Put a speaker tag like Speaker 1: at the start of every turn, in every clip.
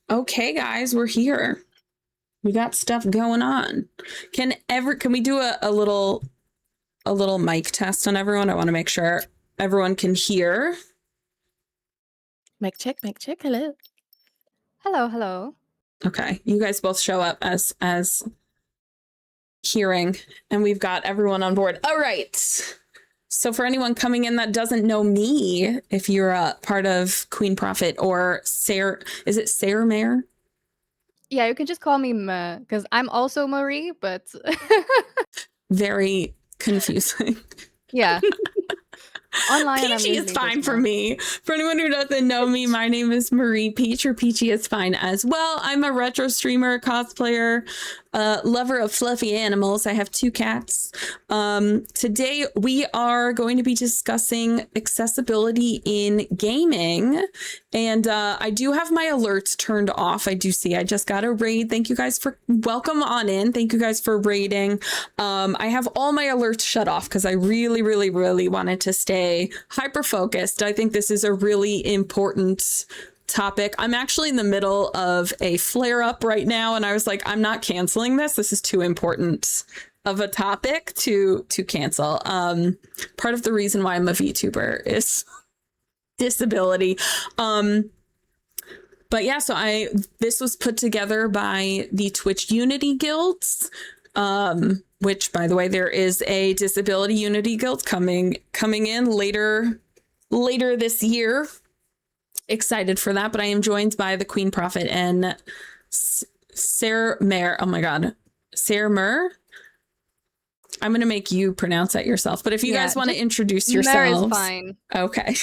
Speaker 1: Okay, guys, we're here. We got stuff going on. Can we do a little mic test on everyone? I want to make sure everyone can hear.
Speaker 2: Mic check, hello.
Speaker 3: Hello.
Speaker 1: Okay, you guys both show up as hearing, and we've got everyone on board. All right. So for anyone coming in that doesn't know me, if you're a part of QueenProphyte or is it Saermer?
Speaker 3: Yeah, you can just call me Ma, because I'm also Marie, but
Speaker 1: Very confusing.
Speaker 3: yeah. Online,
Speaker 1: Peachy is fine for me. For anyone who doesn't know me, my name is Marie Peach, or Peachy is fine as well. I'm a retro streamer, cosplayer, lover of fluffy animals. I have 2 cats. Today, we are going to be discussing accessibility in gaming. And I do have my alerts turned off. I do see I just got a raid. Thank you guys for welcome on in. Thank you guys for raiding. I have all my alerts shut off because I really wanted to stay hyper focused. I think this is a really important topic. I'm actually in the middle of a flare up right now, and I was like, I'm not canceling this. This is too important of a topic to cancel. Part of the reason why I'm a VTuber is disability. But yeah, so this was put together by the Twitch Unity Guilds, which, by the way, there is a Disability Unity Guild coming in later this year. Excited for that, but I am joined by TheQueenProphyte and Saermer. Oh my god, Saermer. I'm gonna make you pronounce that yourself, but if you guys want to introduce yourselves,
Speaker 3: Mer is fine.
Speaker 1: Okay.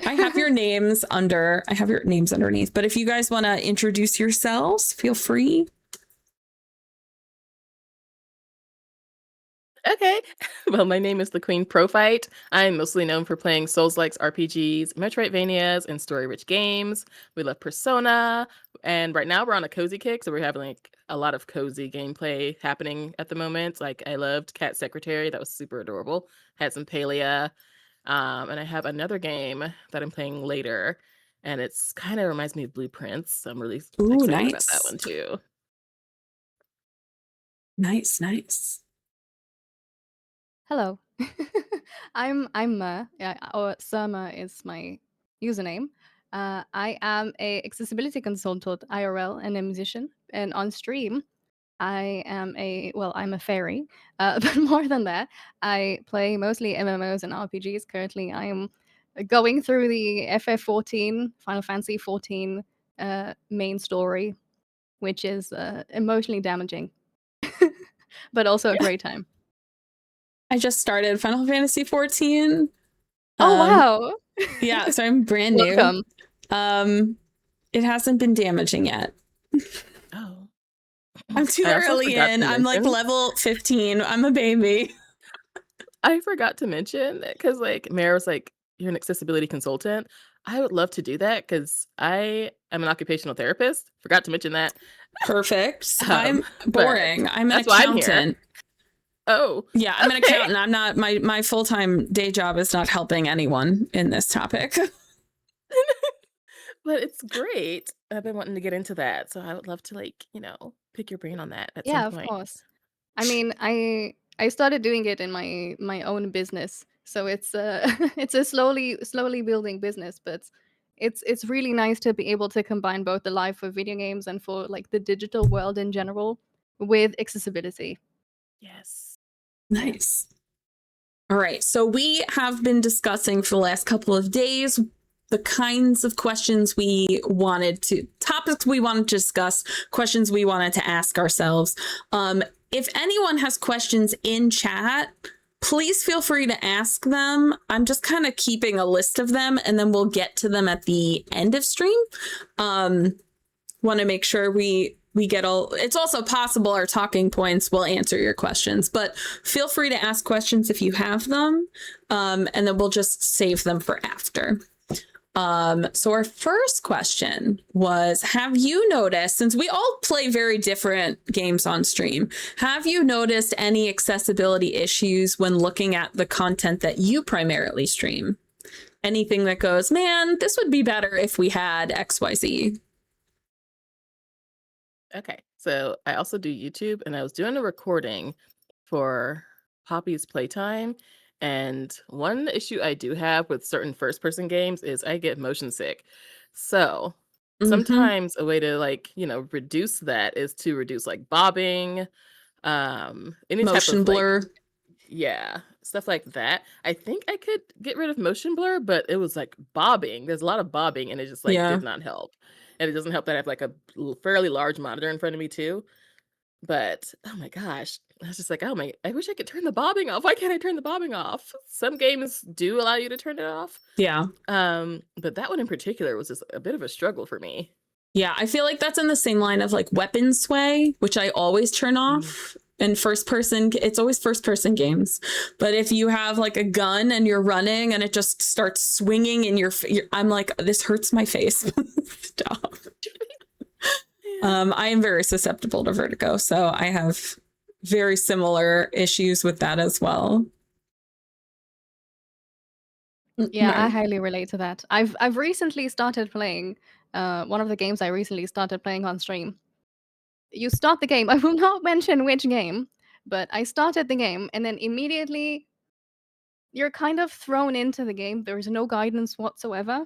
Speaker 1: I have your names underneath, but if you guys want to introduce yourselves, feel free.
Speaker 2: Okay. Well, my name is TheQueenProphyte. I'm mostly known for playing Souls-like RPGs, Metroidvanias, and story-rich games. We love Persona, and right now we're on a cozy kick, so we're having like a lot of cozy gameplay happening at the moment. Like, I loved Cat Secretary. That was super adorable. Had some Palia. And I have another game that I'm playing later, and it's kind of reminds me of Blueprints. So I'm really excited about that one too.
Speaker 1: Nice.
Speaker 3: Hello. I'm Ma, or Saermer is my username. I am a accessibility consultant IRL and a musician, and on stream I am I'm a fairy, but more than that, I play mostly MMOs and RPGs. Currently, I am going through the FF14, Final Fantasy 14 main story, which is emotionally damaging, but also a great time.
Speaker 1: I just started Final Fantasy 14.
Speaker 3: Oh, wow.
Speaker 1: Yeah, so I'm brand new.
Speaker 3: Welcome.
Speaker 1: It hasn't been damaging yet.
Speaker 2: Oh.
Speaker 1: I'm too early in. I'm like level 15. I'm a baby.
Speaker 2: I forgot to mention, because like Mara was like, you're an accessibility consultant. I would love to do that because I am an occupational therapist. Forgot to mention that.
Speaker 1: Perfect. I'm boring. I'm an accountant.
Speaker 2: Oh.
Speaker 1: Yeah, I'm an accountant. I'm not, my full-time day job is not helping anyone in this topic.
Speaker 2: But it's great. I've been wanting to get into that, so I would love to pick your brain on that at some point.
Speaker 3: Yeah, of course. I mean, I started doing it in my own business, so it's it's a slowly building business, but it's really nice to be able to combine both the life of video games and for like the digital world in general with accessibility.
Speaker 2: Yes.
Speaker 1: Nice. All right, so we have been discussing for the last couple of days the kinds of questions topics we wanted to discuss, questions we wanted to ask ourselves. If anyone has questions in chat, please feel free to ask them. I'm just kind of keeping a list of them, and then we'll get to them at the end of stream. Want to make sure we get all. It's also possible our talking points will answer your questions, but feel free to ask questions if you have them, and then we'll just save them for after. So our first question was, have you noticed, since we all play very different games on stream, have you noticed any accessibility issues when looking at the content that you primarily stream? Anything that goes, man, this would be better if we had XYZ?
Speaker 2: Okay. So I also do YouTube, and I was doing a recording for Poppy's Playtime. And one issue I do have with certain first person games is I get motion sick. So
Speaker 1: Mm-hmm.
Speaker 2: sometimes a way to reduce that is to reduce like bobbing, any type
Speaker 1: Motion
Speaker 2: of like,
Speaker 1: blur.
Speaker 2: yeah, stuff like that. I think I could get rid of motion blur, but it was like bobbing. There's a lot of bobbing, and it just like
Speaker 1: Yeah.
Speaker 2: did not help. And it doesn't help that I have like a fairly large monitor in front of me too. But oh my gosh, I was just like, oh my, I wish I could turn the bobbing off. Why can't I turn the bobbing off? Some games do allow you to turn it off.
Speaker 1: Yeah.
Speaker 2: But that one in particular was just a bit of a struggle for me.
Speaker 1: Yeah. I feel like that's in the same line of like weapon sway, which I always turn off. In first person, it's always first person games. But if you have like a gun and you're running and it just starts swinging in I'm like, this hurts my face. Stop. I am very susceptible to vertigo, so I have very similar issues with that as well.
Speaker 3: Yeah, I
Speaker 1: Right.
Speaker 3: highly relate to that. I've recently started playing one of the games I recently started playing on stream. You start the game. I will not mention which game, but I started the game and then immediately you're kind of thrown into the game. There's no guidance whatsoever,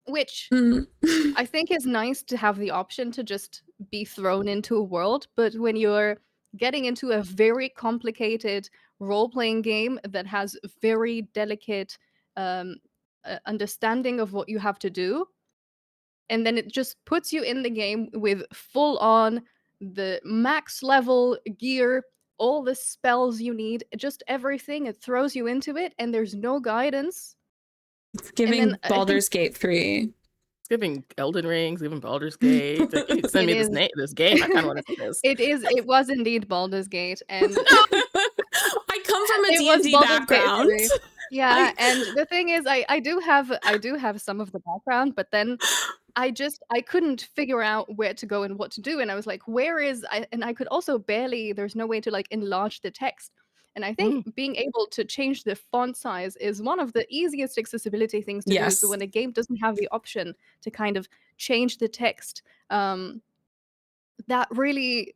Speaker 3: which
Speaker 1: Mm.
Speaker 3: I think is nice to have the option to just be thrown into a world, but when you're getting into a very complicated role-playing game that has very delicate um, understanding of what you have to do, and then it just puts you in the game with full on the max level gear, all the spells you need, just everything. It throws you into it, and there's no guidance.
Speaker 1: It's
Speaker 3: And then
Speaker 1: giving
Speaker 3: I think
Speaker 1: Baldur's Gate 3.
Speaker 2: It's giving Elden Rings, giving Baldur's Gate. Like, you need to send
Speaker 3: it
Speaker 2: me
Speaker 3: is.
Speaker 2: this game. I kind of want to see this.
Speaker 3: It was indeed Baldur's Gate, and
Speaker 1: I come from a
Speaker 3: it was
Speaker 1: D&D
Speaker 3: Baldur's Gate
Speaker 1: background.
Speaker 3: 3. Yeah, and the thing is, I do have some of the background, but then I couldn't figure out where to go and what to do, and I was like, where is I? And I could also barely. There's no way to like enlarge the text, and I think
Speaker 2: Mm,
Speaker 3: being able to change the font size is one of the easiest accessibility things to do. So
Speaker 1: Yes.
Speaker 3: when a game doesn't have the option to kind of change the text, that really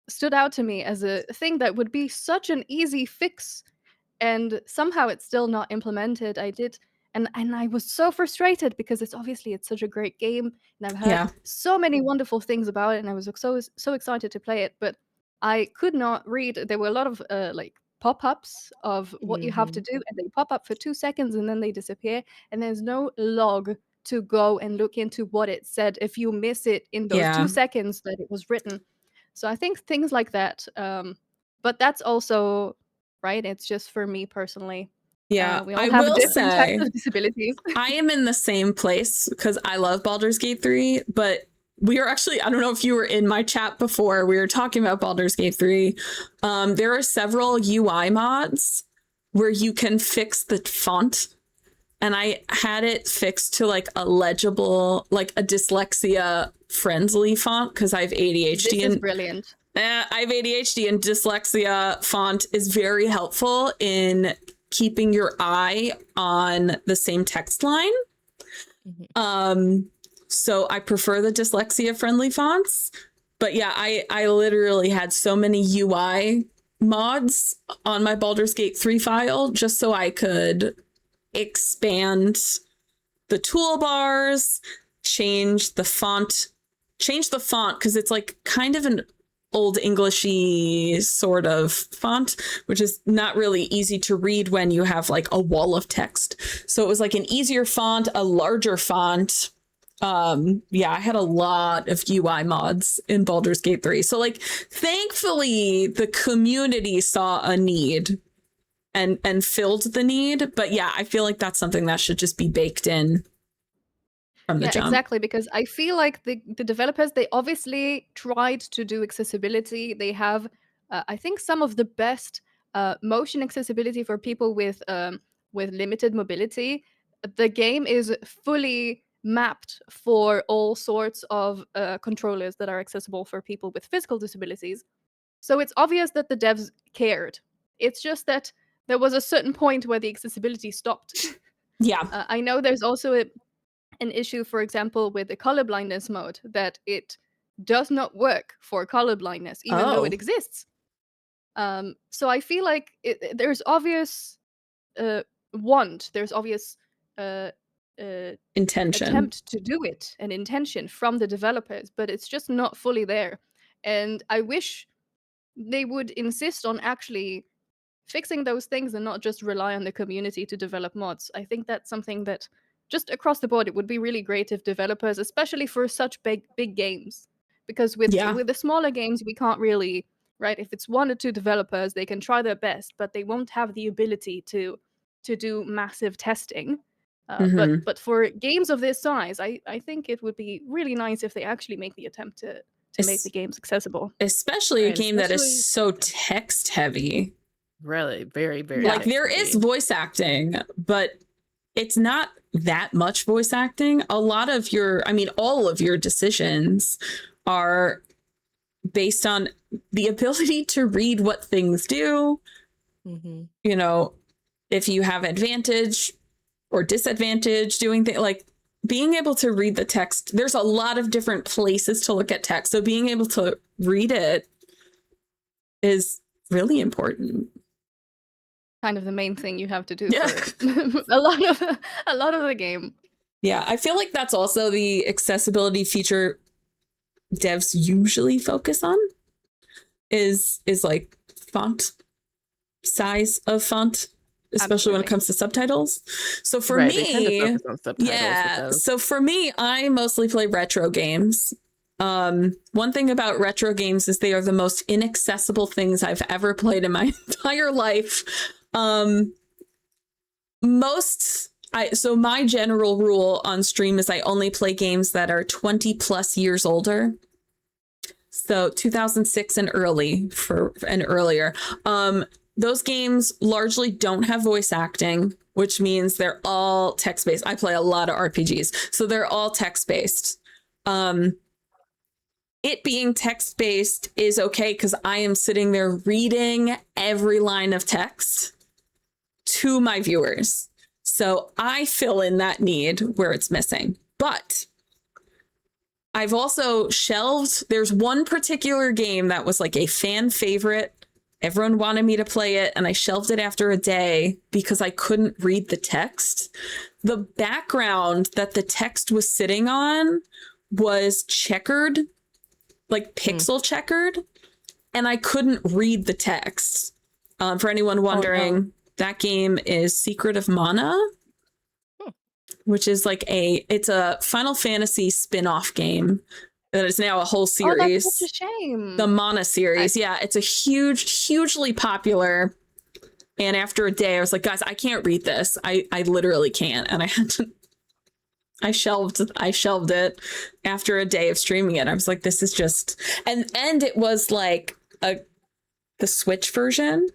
Speaker 3: stood out to me as a thing that would be such an easy fix, and somehow it's still not implemented. And I was so frustrated because it's such a great game, and I've heard
Speaker 1: Yeah.
Speaker 3: so many wonderful things about it, and I was so excited to play it, but I could not read. There were a lot of like pop-ups of what you have to
Speaker 2: mhm.
Speaker 3: do, and they pop up for 2 seconds and then they disappear, and there's no log to go and look into what it said if you miss it in those 2
Speaker 1: Yeah.
Speaker 3: seconds that it was written. So I think things like that, but that's also right? It's just for me personally.
Speaker 1: Yeah.
Speaker 3: We all
Speaker 1: I
Speaker 3: have
Speaker 1: will
Speaker 3: different types
Speaker 1: say
Speaker 3: of disabilities.
Speaker 1: I am in the same place because I love Baldur's Gate 3, but we are actually, I don't know if you were in my chat before, we were talking about Baldur's Gate 3. There are several UI mods where you can fix the font. And I had it fixed to like a legible, like a dyslexia friendly font because I have ADHD.
Speaker 3: This is brilliant.
Speaker 1: I have ADHD, and dyslexia font is very helpful in keeping your eye on the same text line.
Speaker 2: Mhm.
Speaker 1: So I prefer the dyslexia friendly fonts. But yeah, I literally had so many UI mods on my Baldur's Gate 3 file just so I could expand the toolbars, change the font because it's like kind of an old Englishy sort of font, which is not really easy to read when you have like a wall of text. So it was like an easier font, a larger font. Yeah, I had a lot of UI mods in Baldur's Gate 3. So like thankfully the community saw a need and filled the need. But yeah, I feel like that's something that should just be baked in from the
Speaker 3: Yeah,
Speaker 1: jump.
Speaker 3: exactly. Because I feel like the developers, they obviously tried to do accessibility. They have, I think, some of the best motion accessibility for people with limited mobility. The game is fully mapped for all sorts of controllers that are accessible for people with physical disabilities. So it's obvious that the devs cared. It's just that there was a certain point where the accessibility stopped.
Speaker 1: Yeah.
Speaker 3: I know there's also an issue, for example, with the color blindness mode, that it does not work for color blindness, even though it
Speaker 1: Oh.
Speaker 3: exists. So I feel like there's obvious want, there's obvious
Speaker 1: Intention.
Speaker 3: attempt to do it, an intention from the developers, but it's just not fully there. And I wish they would insist on actually fixing those things and not just rely on the community to develop mods. I think that's something that just across the board, it would be really great if developers, especially for such big games, because with the smaller games, we can't really, right? If it's 1 or 2 developers, they can try their best, but they won't have the ability to do massive testing. But for games of this size, I think it would be really nice if they actually make the attempt to make the games accessible.
Speaker 1: Especially
Speaker 2: Right,
Speaker 1: a game that is
Speaker 2: especially-
Speaker 1: so text heavy.
Speaker 2: Really, very, very.
Speaker 1: Like there is voice acting, but it's not that much voice acting. A lot of all of your decisions are based on the ability to read what things do.
Speaker 2: Mhm.
Speaker 1: You know, if you have advantage or disadvantage doing things, like being able to read the text. There's a lot of different places to look at text. So being able to read it is really important.
Speaker 3: Kind of the main thing you have to do
Speaker 1: Yeah.
Speaker 3: for a lot of the game.
Speaker 1: Yeah, I feel like that's also the accessibility feature devs usually focus on is like font size of font, especially when it comes to subtitles. So for
Speaker 2: Right, they tend to
Speaker 1: me,
Speaker 2: focus on subtitles with those.
Speaker 1: so for me, I mostly play retro games. One thing about retro games is they are the most inaccessible things I've ever played in my entire life. So my general rule on stream is I only play games that are 20 plus years older. So 2006 and earlier. Those games largely don't have voice acting, which means they're all text-based. I play a lot of RPGs, so they're all text-based. It being text-based is okay because I am sitting there reading every line of text to my viewers. So I fill in that need where it's missing. But I've also shelved, there's one particular game that was like a fan favorite. Everyone wanted me to play it, and I shelved it after a day because I couldn't read the text. The background that the text was sitting on was checkered, like pixel checkered, and I couldn't read the text. For anyone wondering, that game is Secret of Mana, which is like it's a Final Fantasy spin-off game that is now a whole series.
Speaker 3: Oh, that's such a shame.
Speaker 1: The Mana series. Yeah, it's a hugely popular. And after a day, I was like, guys, I can't read this. I literally can't. And I had to I shelved it after a day of streaming it. I was like, this is just and it was like the Switch version.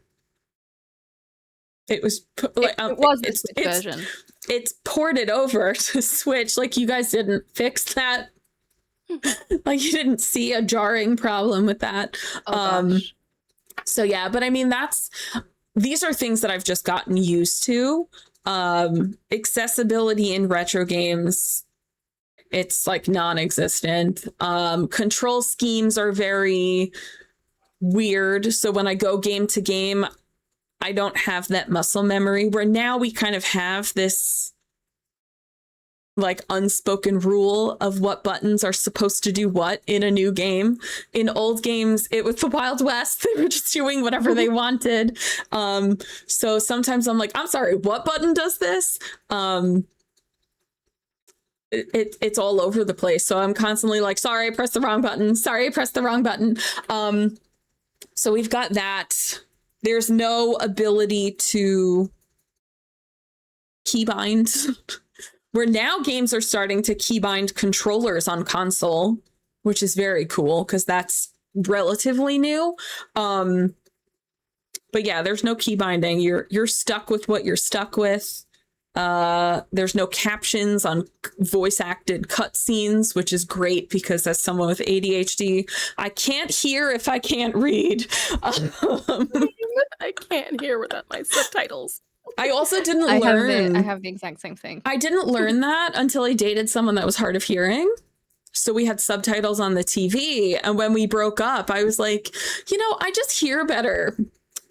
Speaker 1: It was like
Speaker 3: it was the Switch version.
Speaker 1: It's ported over to Switch. Like you guys didn't fix that. Like you didn't see a jarring problem with that.
Speaker 3: Gosh.
Speaker 1: So yeah, but I mean these are things that I've just gotten used to. Accessibility in retro games, it's like non-existent. Control schemes are very weird. So when I go game to game, I don't have that muscle memory where now we kind of have this like unspoken rule of what buttons are supposed to do what in a new game. In old games, it was the Wild West. They were just doing whatever they wanted. So sometimes I'm like, I'm sorry, what button does this? It's all over the place. So I'm constantly like, sorry, I pressed the wrong button. Sorry, I pressed the wrong button. So we've got that. There's no ability to keybind. Where now games are starting to keybind controllers on console, which is very cool because that's relatively new. But yeah, there's no key binding. You're stuck with what you're stuck with. There's no captions on voice acted cutscenes, which is great because as someone with ADHD, I can't hear if I can't read.
Speaker 2: I can't hear without my subtitles.
Speaker 1: I also didn't
Speaker 3: I
Speaker 1: learn.
Speaker 3: have the exact same thing.
Speaker 1: I didn't learn that until I dated someone that was hard of hearing. So we had subtitles on the TV. And when we broke up, I was like, I just hear better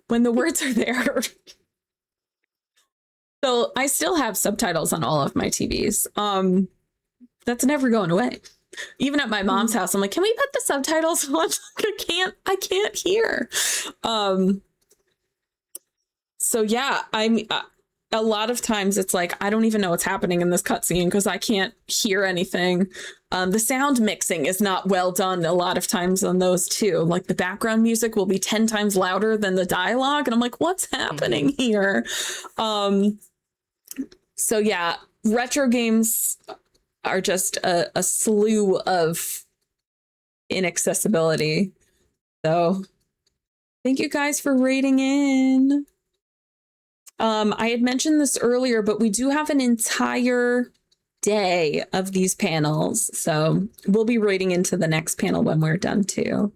Speaker 1: when the words are there. So I still have subtitles on all of my TVs. That's never going away. Even at my mom's house, I'm like, can we put the subtitles on? I can't hear. So yeah, a lot of times it's like, I don't even know what's happening in this cutscene because I can't hear anything. The sound mixing is not well done a lot of times on those too. Like the background music will be 10 times louder than the dialogue. And I'm like, what's happening here? So yeah, retro games are just a slew of inaccessibility. So thank you guys for rating in. I had mentioned this earlier, but we do have an entire day of these panels. So we'll be rating into the next panel when we're done too.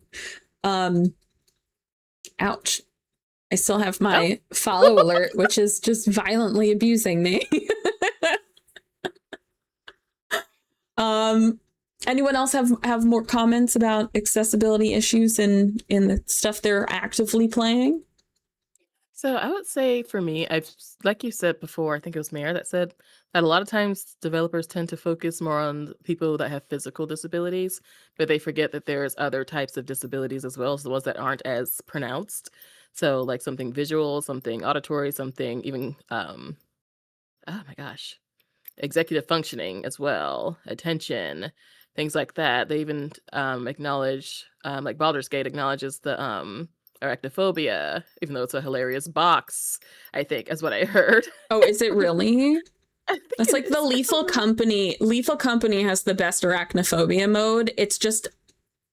Speaker 1: Ouch. I still have my follow alert, which is just violently abusing me. Anyone else have more comments about accessibility issues in the stuff they're actively playing?
Speaker 2: So I would say for me, like you said before, I think it was Mayor that said that a lot of times developers tend to focus more on people that have physical disabilities, but they forget that there's other types of disabilities as well, so the ones that aren't as pronounced. So like something visual, something auditory, something even, oh my gosh, executive functioning as well, attention, things like that. They even acknowledge, like Baldur's Gate acknowledges the arachnophobia, even though it's a hilarious box, I think, is what I heard.
Speaker 1: Oh, is it really? That's like the
Speaker 2: is.
Speaker 1: Lethal Company. Lethal Company has the best arachnophobia mode. It's just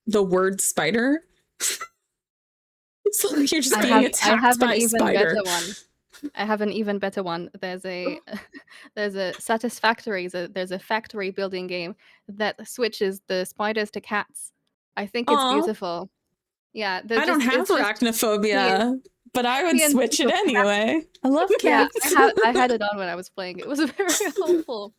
Speaker 1: the word spider. So you're just being attacked by a spider.
Speaker 3: Better one. I have an even better one. There's a Satisfactory. There's a factory building game that switches the spiders to cats. I think it's beautiful. Yeah,
Speaker 1: I don't have arachnophobia, but I would switch it anyway. I love cats.
Speaker 3: Yeah, I had it on when I was playing. It was very helpful.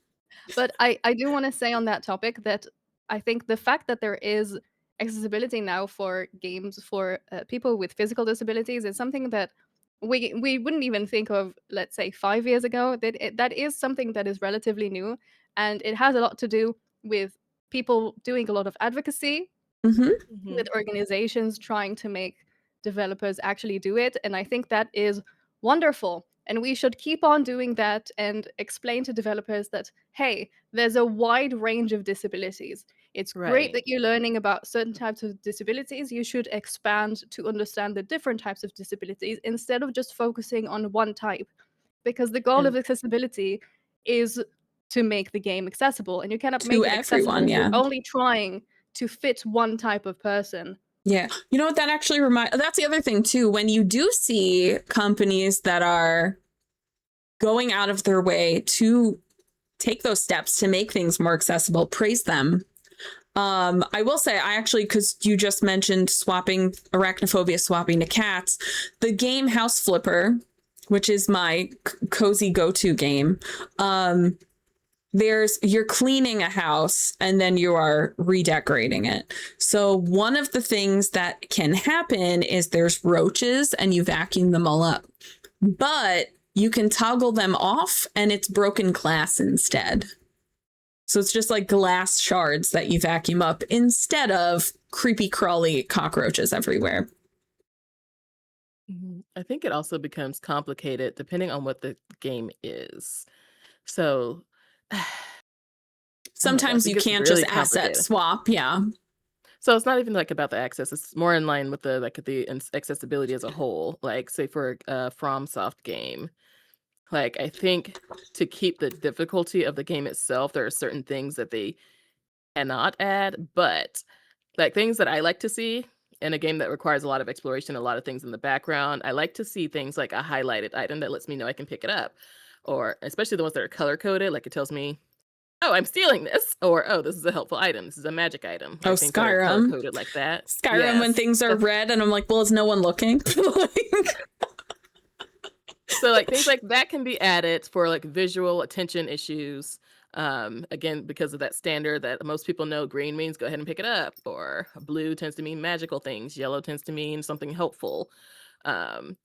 Speaker 3: But I do want to say on that topic that I think the fact that there is accessibility now for games for people with physical disabilities is something that we wouldn't even think of, let's say, 5 years ago. That is something that is relatively new, and it has a lot to do with people doing a lot of advocacy with organizations trying to make developers actually do it. And I think that is wonderful. And we should keep on doing that and explain to developers that, hey, there's a wide range of disabilities. It's great that you're learning about certain types of disabilities. You should expand to understand the different types of disabilities instead of just focusing on one type. Because the goal of accessibility is to make the game accessible. And you cannot make it accessible if you're only trying to fit one type of person.
Speaker 1: Yeah. You know what that actually that's the other thing too. When you do see companies that are going out of their way to take those steps to make things more accessible, praise them. I will say, because you just mentioned swapping to cats, the game House Flipper, which is my cozy go-to game, you're cleaning a house and then you are redecorating it. So one of the things that can happen is there's roaches and you vacuum them all up, but you can toggle them off and it's broken glass instead. So it's just like glass shards that you vacuum up instead of creepy crawly cockroaches everywhere.
Speaker 2: I think it also becomes complicated depending on what the game is. So
Speaker 1: sometimes you can't really just asset swap. Yeah.
Speaker 2: So it's not even like about the access. It's more in line with the accessibility as a whole. Like say for a FromSoft game, like I think to keep the difficulty of the game itself, there are certain things that they cannot add, but like things that I like to see in a game that requires a lot of exploration, a lot of things in the background, I like to see things like a highlighted item that lets me know I can pick it up. Or especially the ones that are color coded, like it tells me, oh, I'm stealing this, or oh, this is a helpful item. This is a magic item.
Speaker 1: Oh, Skyrim.
Speaker 2: Coded like that.
Speaker 1: Skyrim, when things are red, and I'm like, well, is no one looking?
Speaker 2: So like things like that can be added for like visual attention issues. Again, because of that standard that most people know, green means go ahead and pick it up, or blue tends to mean magical things, yellow tends to mean something helpful. Um,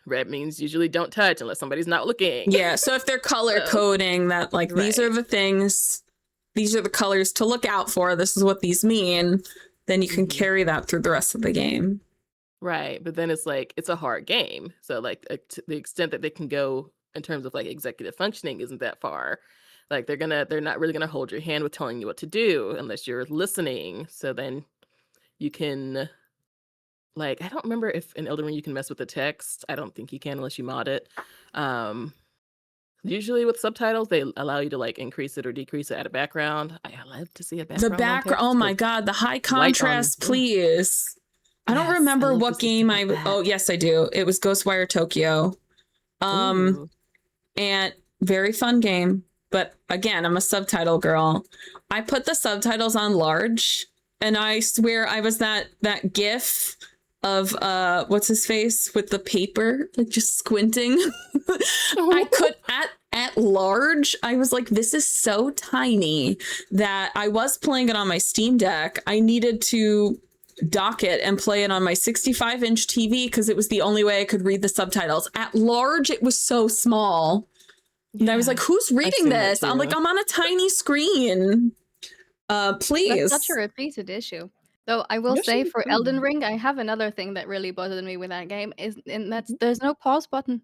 Speaker 2: red means usually don't touch unless somebody's not looking.
Speaker 1: Yeah, so if they're color
Speaker 2: So-
Speaker 1: coding that like these are
Speaker 2: Right.
Speaker 1: the things, these are the colors to look out for, this is what these mean, then you can
Speaker 2: Mhm.
Speaker 1: carry that through the rest of the game.
Speaker 2: Right, but then it's like it's a hard game. So like to the extent that they can go in terms of like executive functioning isn't that far. Like they're not really gonna hold your hand with telling you what to do unless you're listening. So then you can like I don't remember if in Elden Ring you can mess with the text. I don't think you can unless you mod it. Usually with subtitles they allow you to like increase it or decrease it, add a background. I love to see a background.
Speaker 1: The background, oh my god, the high contrast, please. I don't
Speaker 2: Yes,
Speaker 1: remember
Speaker 2: I love
Speaker 1: what
Speaker 2: to see
Speaker 1: game
Speaker 2: stuff like that.
Speaker 1: oh yes I do. It was Ghostwire Tokyo.
Speaker 2: Ooh.
Speaker 1: And very fun game, but again, I'm a subtitle girl. I put the subtitles on large, and I swear I was that gif of what's his face with the paper, like just squinting. I could at large, I was like, this is so tiny that I was playing it on my Steam Deck. I needed to dock it and play it on my 65-inch TV because it was the only way I could read the subtitles. At large, it was so small. And I was like, who's reading
Speaker 2: seen that
Speaker 1: this? I'm like,
Speaker 2: too.
Speaker 1: I'm on a tiny screen. Please.
Speaker 3: That's such a repeated issue. Though I will
Speaker 2: Yoshi
Speaker 3: say
Speaker 2: is
Speaker 3: for
Speaker 2: pretty.
Speaker 3: Elden Ring, I have another thing that really bothered me with that game and that's there's no pause button.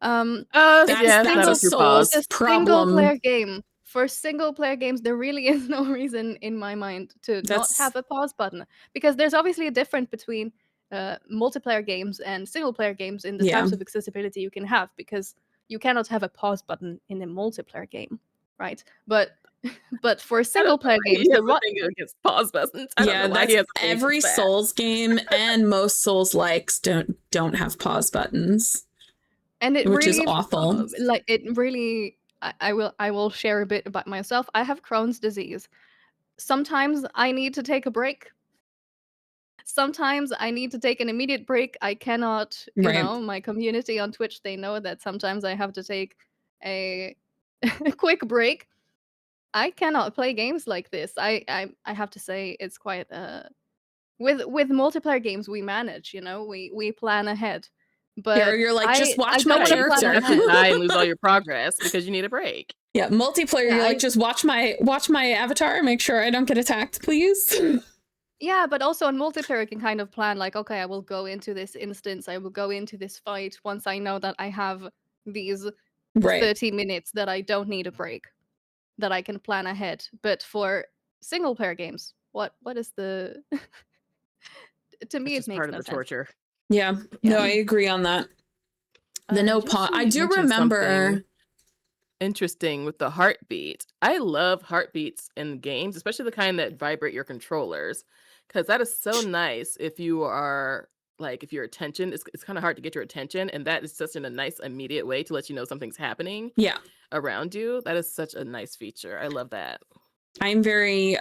Speaker 2: Oh,
Speaker 1: That's-
Speaker 2: yeah,
Speaker 1: that's
Speaker 2: not
Speaker 1: a
Speaker 2: if you're
Speaker 1: Souls
Speaker 2: paused.
Speaker 3: It's a
Speaker 1: problem.
Speaker 3: single player game. For single player games, there really is no reason in my mind to not
Speaker 1: That's-
Speaker 3: have a pause button because there's obviously a difference between multiplayer games and single player games in the
Speaker 1: Yeah.
Speaker 3: types of accessibility you can have because you cannot have a pause button in a multiplayer game, right? But for single player games,
Speaker 2: He has
Speaker 3: the
Speaker 2: a thing against pause buttons. I don't
Speaker 1: Yeah,
Speaker 2: know why he
Speaker 1: that's
Speaker 2: has a thing
Speaker 1: every
Speaker 2: against that.
Speaker 1: Souls game, and most Souls likes don't have pause buttons,
Speaker 3: and it
Speaker 1: which
Speaker 3: really
Speaker 1: is awful.
Speaker 3: like it really I will share a bit about myself. I have Crohn's disease. Sometimes I need to take a break. Sometimes I need to take an immediate break. I cannot, you
Speaker 1: Right.
Speaker 3: know, my community on Twitch, they know that sometimes I have to take a, a quick break. I cannot play games like this. I have to say it's quite with multiplayer games we manage, you know, we plan ahead. But
Speaker 1: Here you're like, just watch
Speaker 3: I
Speaker 1: my
Speaker 3: don't want to
Speaker 2: You
Speaker 3: plan
Speaker 2: still have
Speaker 1: character.
Speaker 2: to
Speaker 3: ahead.
Speaker 2: die and lose all your progress because you need a break.
Speaker 1: Yeah, multiplayer,
Speaker 3: Yeah,
Speaker 1: you're like, just watch my avatar and make sure I don't get attacked, please.
Speaker 3: Yeah, but also on multiplayer, you can kind of plan like, okay, I will go into this instance, I will go into this fight once I know that I have these
Speaker 1: Right.
Speaker 3: 30 minutes that I don't need a break, that I can plan ahead. But for single player games, what is the to me
Speaker 2: It's
Speaker 3: it
Speaker 2: just part
Speaker 3: makes
Speaker 2: of
Speaker 3: no
Speaker 2: the
Speaker 3: sense.
Speaker 2: torture.
Speaker 1: Yeah.
Speaker 3: Yeah.
Speaker 1: No, I agree on that. The no pause. I do remember.
Speaker 2: Interesting with the heartbeat. I love heartbeats in games, especially the kind that vibrate your controllers, because that is so nice if you are like if your attention it's kind of hard to get your attention, and that is such a nice immediate way to let you know something's happening
Speaker 1: Yeah,
Speaker 2: around you. That is such a nice feature. I love that.
Speaker 1: I'm very.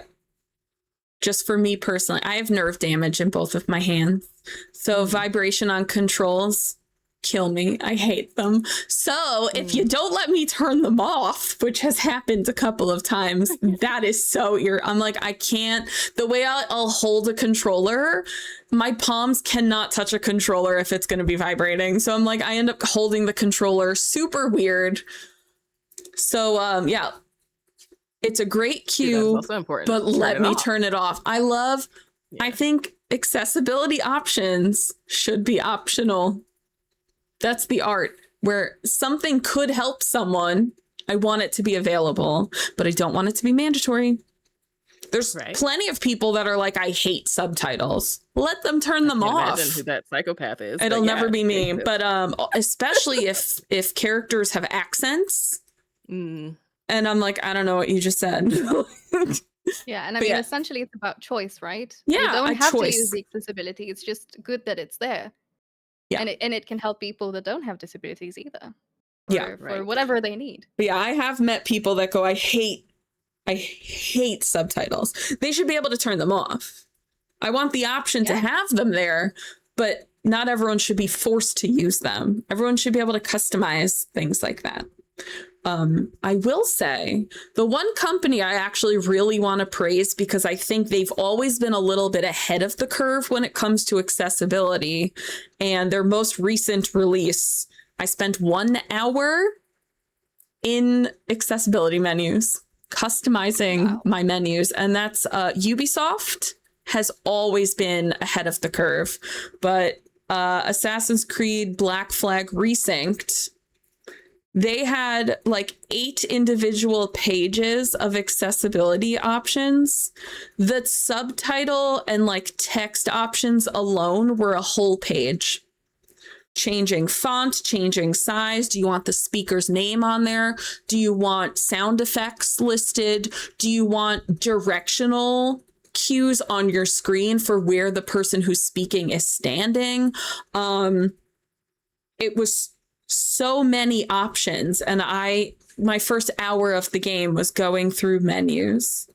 Speaker 1: Just for me personally, I have nerve damage in both of my hands, so vibration on controls kill me. I hate them. So if you don't let me turn them off, which has happened a couple of times, that is so I'm like, I can't. The way I'll hold a controller, my palms cannot touch a controller if it's going to be vibrating. So I'm like, I end up holding the controller super weird. So yeah, it's a great
Speaker 2: See, that's
Speaker 1: cue,
Speaker 2: also important.
Speaker 1: but let me
Speaker 2: off.
Speaker 1: turn it off. I think accessibility options should be optional. That's the art where something could help someone. I want it to be available, but I don't want it to be mandatory. There's plenty of people that are like, I hate subtitles. Let them turn them off.
Speaker 2: Imagine who that psychopath is.
Speaker 1: It'll never be me. But especially if characters have accents. And I'm like, I don't know what you just said.
Speaker 3: Yeah, and I mean, essentially, it's about choice, right?
Speaker 1: Yeah,
Speaker 3: you don't have
Speaker 1: choice.
Speaker 3: to use the accessibility. It's just good that it's there.
Speaker 1: Yeah,
Speaker 3: and it can help people that don't have disabilities either.
Speaker 1: For
Speaker 3: whatever they need.
Speaker 1: But yeah, I have met people that go, I hate subtitles. They should be able to turn them off. I want the option to have them there, but not everyone should be forced to use them. Everyone should be able to customize things like that. I will say the one company I actually really want to praise, because I think they've always been a little bit ahead of the curve when it comes to accessibility, and their most recent release, I spent 1 hour in accessibility menus, customizing my menus, and that's Ubisoft has always been ahead of the curve, but Assassin's Creed Black Flag Resynced, they had like 8 individual pages of accessibility options. The subtitle and like text options alone were a whole page. Changing font, changing size. Do you want the speaker's name on there? Do you want sound effects listed? Do you want directional cues on your screen for where the person who's speaking is standing? It was so many options, and my first hour of the game was going through menus.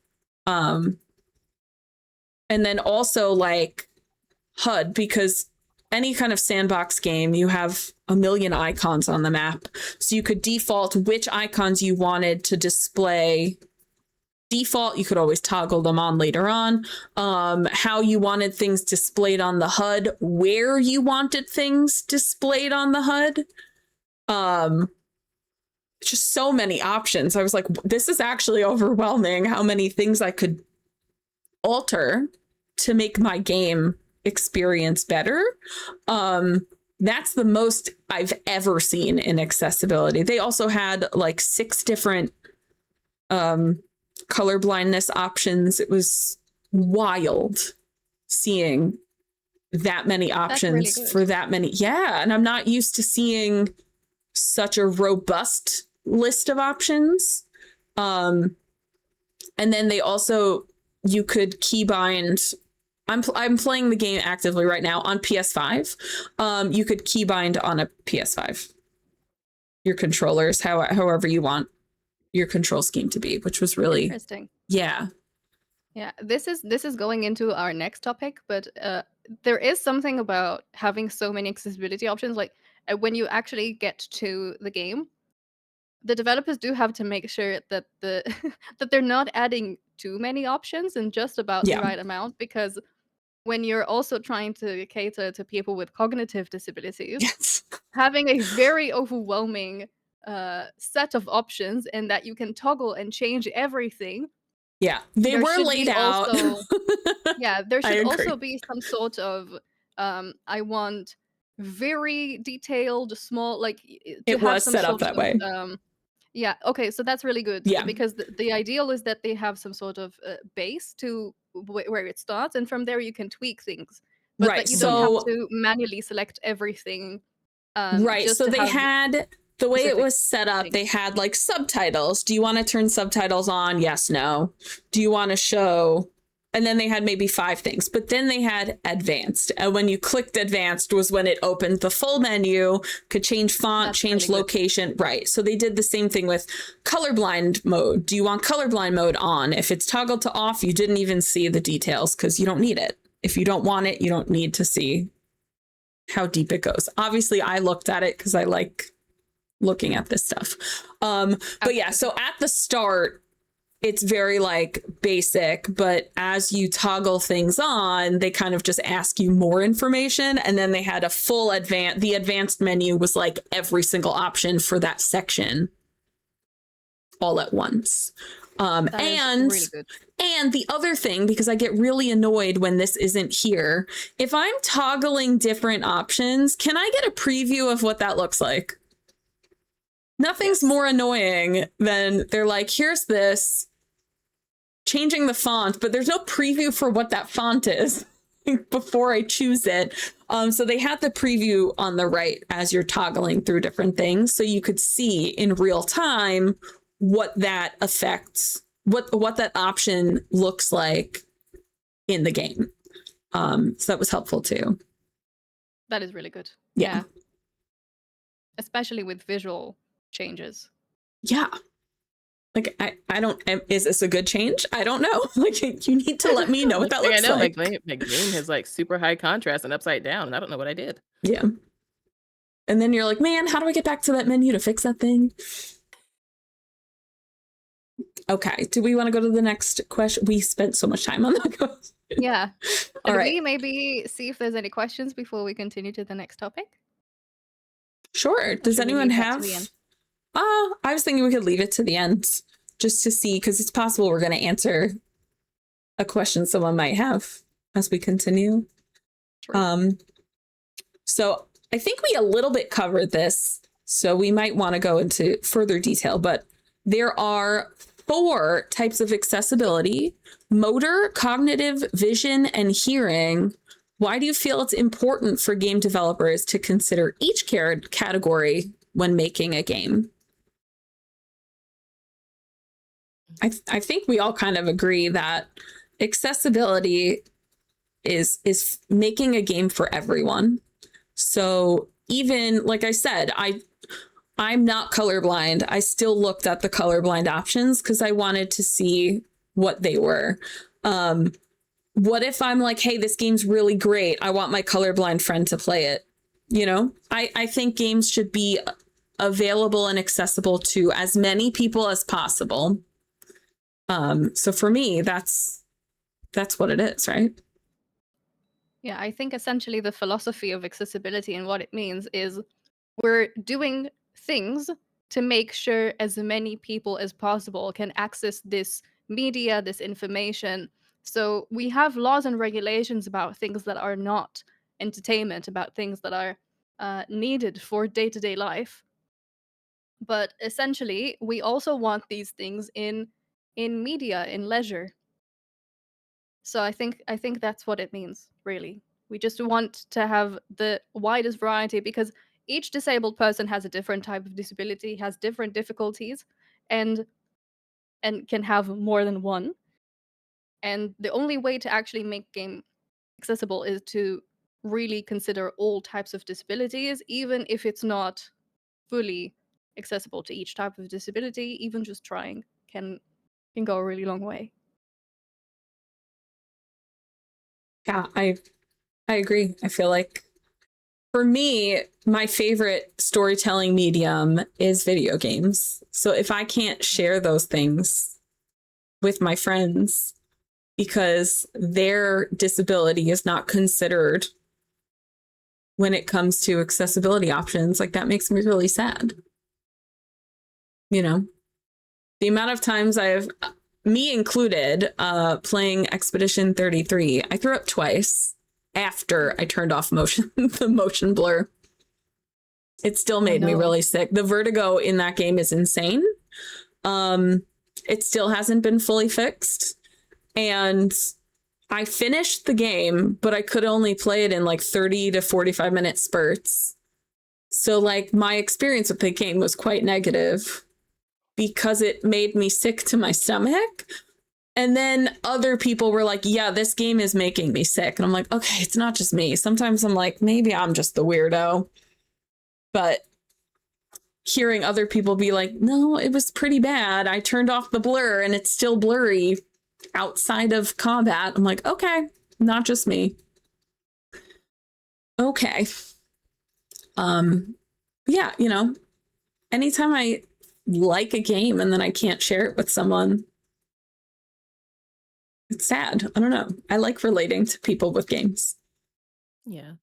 Speaker 1: And then also like HUD, because any kind of sandbox game, you have a million icons on the map. So you could default which icons you wanted to display. Default, you could always toggle them on later on. How you wanted things displayed on the HUD, where you wanted things displayed on the HUD. Just so many options. I was like, this is actually overwhelming how many things I could alter to make my game experience better. That's the most I've ever seen in accessibility. They also had like 6 different color blindness options. It was wild seeing that many options for that many. Yeah, and I'm not used to seeing such a robust list of options. And then they also, you could keybind. I'm playing the game actively right now on PS5. You could keybind on a PS5 your controllers however you want your control scheme to be, which was really
Speaker 3: interesting.
Speaker 1: Yeah.
Speaker 3: This is going into our next topic, but there is something about having so many accessibility options. Like when you actually get to the game, the developers do have to make sure that that they're not adding too many options and just about the right amount, because when you're also trying to cater to people with cognitive disabilities, having a very overwhelming set of options and that you can toggle and change everything.
Speaker 1: Yeah, they were laid out.
Speaker 3: There should also be some sort of I want very detailed, small, like
Speaker 1: it was set up that way.
Speaker 3: Yeah, okay, so that's really good.
Speaker 1: Yeah.
Speaker 3: Because the ideal is that they have some sort of base to where it starts, and from there you can tweak things. But that you don't have to manually select everything.
Speaker 1: Right, so they had, the way it was set up, they had like subtitles. Do you want to turn subtitles on? Yes, no. Do you want to show? And then they had maybe 5 things, but then they had advanced. And when you clicked advanced was when it opened the full menu, could change font, change location. Right. So they did the same thing with colorblind mode. Do you want colorblind mode on? If it's toggled to off, you didn't even see the details because you don't need it. If you don't want it, you don't need to see how deep it goes. Obviously, I looked at it because I like looking at this stuff. But yeah, so at the start, it's very like basic, but as you toggle things on, they kind of just ask you more information. And then they had a full the advanced menu was like every single option for that section all at once. And really good. And the other thing, because I get really annoyed when this isn't here, if I'm toggling different options, can I get a preview of what that looks like? Nothing's more annoying than they're like, here's this, changing the font, but there's no preview for what that font is before I choose it. So they had the preview on the right as you're toggling through different things. So you could see in real time what that affects, what that option looks like in the game. So that was helpful too.
Speaker 3: That is really good.
Speaker 1: Yeah.
Speaker 3: Especially with visual changes.
Speaker 1: Yeah. Like, I don't, is this a good change? I don't know. Like, you need to let me know what that
Speaker 2: Like,
Speaker 1: looks
Speaker 2: I know
Speaker 1: like.
Speaker 2: my game has like super high contrast and upside down, and I don't know what I did.
Speaker 1: Yeah. And then you're like, man, how do I get back to that menu to fix that thing? Okay. Do we want to go to the next question? We spent so much time on that question.
Speaker 3: Yeah.
Speaker 1: All
Speaker 3: Should
Speaker 1: right.
Speaker 3: we maybe see if there's any questions before we continue to the next topic?
Speaker 1: Sure. Does
Speaker 3: should we
Speaker 1: anyone
Speaker 3: leave that to
Speaker 1: have?
Speaker 3: the end?
Speaker 1: I was thinking we could leave it to the end just to see, because it's possible we're going to answer a question someone might have as we continue.
Speaker 3: True.
Speaker 1: So I think we a little bit covered this, so we might want to go into further detail, but there are 4 types of accessibility: motor, cognitive, vision, and hearing. Why do you feel it's important for game developers to consider each category when making a game? I think we all kind of agree that accessibility is making a game for everyone. So even, like I said, I'm not colorblind. I still looked at the colorblind options because I wanted to see what they were. What if I'm like, hey, this game's really great, I want my colorblind friend to play it? You know, I think games should be available and accessible to as many people as possible. So for me, that's what it is, right?
Speaker 3: Yeah, I think essentially the philosophy of accessibility and what it means is we're doing things to make sure as many people as possible can access this media, this information. So we have laws and regulations about things that are not entertainment, about things that are needed for day-to-day life. But essentially, we also want these things in media, in leisure. So I think that's what it means, really. We just want to have the widest variety because each disabled person has a different type of disability, has different difficulties, and can have more than one. And the only way to actually make game accessible is to really consider all types of disabilities, even if it's not fully accessible to each type of disability. Even just trying can go a really long way.
Speaker 1: Yeah, I agree. I feel like for me, my favorite storytelling medium is video games. So if I can't share those things with my friends because their disability is not considered when it comes to accessibility options, like that makes me really sad. You know, the amount of times I've, me included, playing Expedition 33, I threw up twice after I turned off the motion blur. It still made me really sick. The vertigo in that game is insane. It still hasn't been fully fixed. And I finished the game, but I could only play it in like 30 to 45 minute spurts. So like my experience with the game was quite negative because it made me sick to my stomach. And then other people were like, yeah, this game is making me sick. And I'm like, okay, it's not just me. Sometimes I'm like, maybe I'm just the weirdo. But hearing other people be like, no, it was pretty bad. I turned off the blur and it's still blurry outside of combat. I'm like, okay, not just me. Okay. Yeah, you know, anytime I like a game and then I can't share it with someone, it's sad. I don't know. I like relating to people with games.
Speaker 2: Yeah.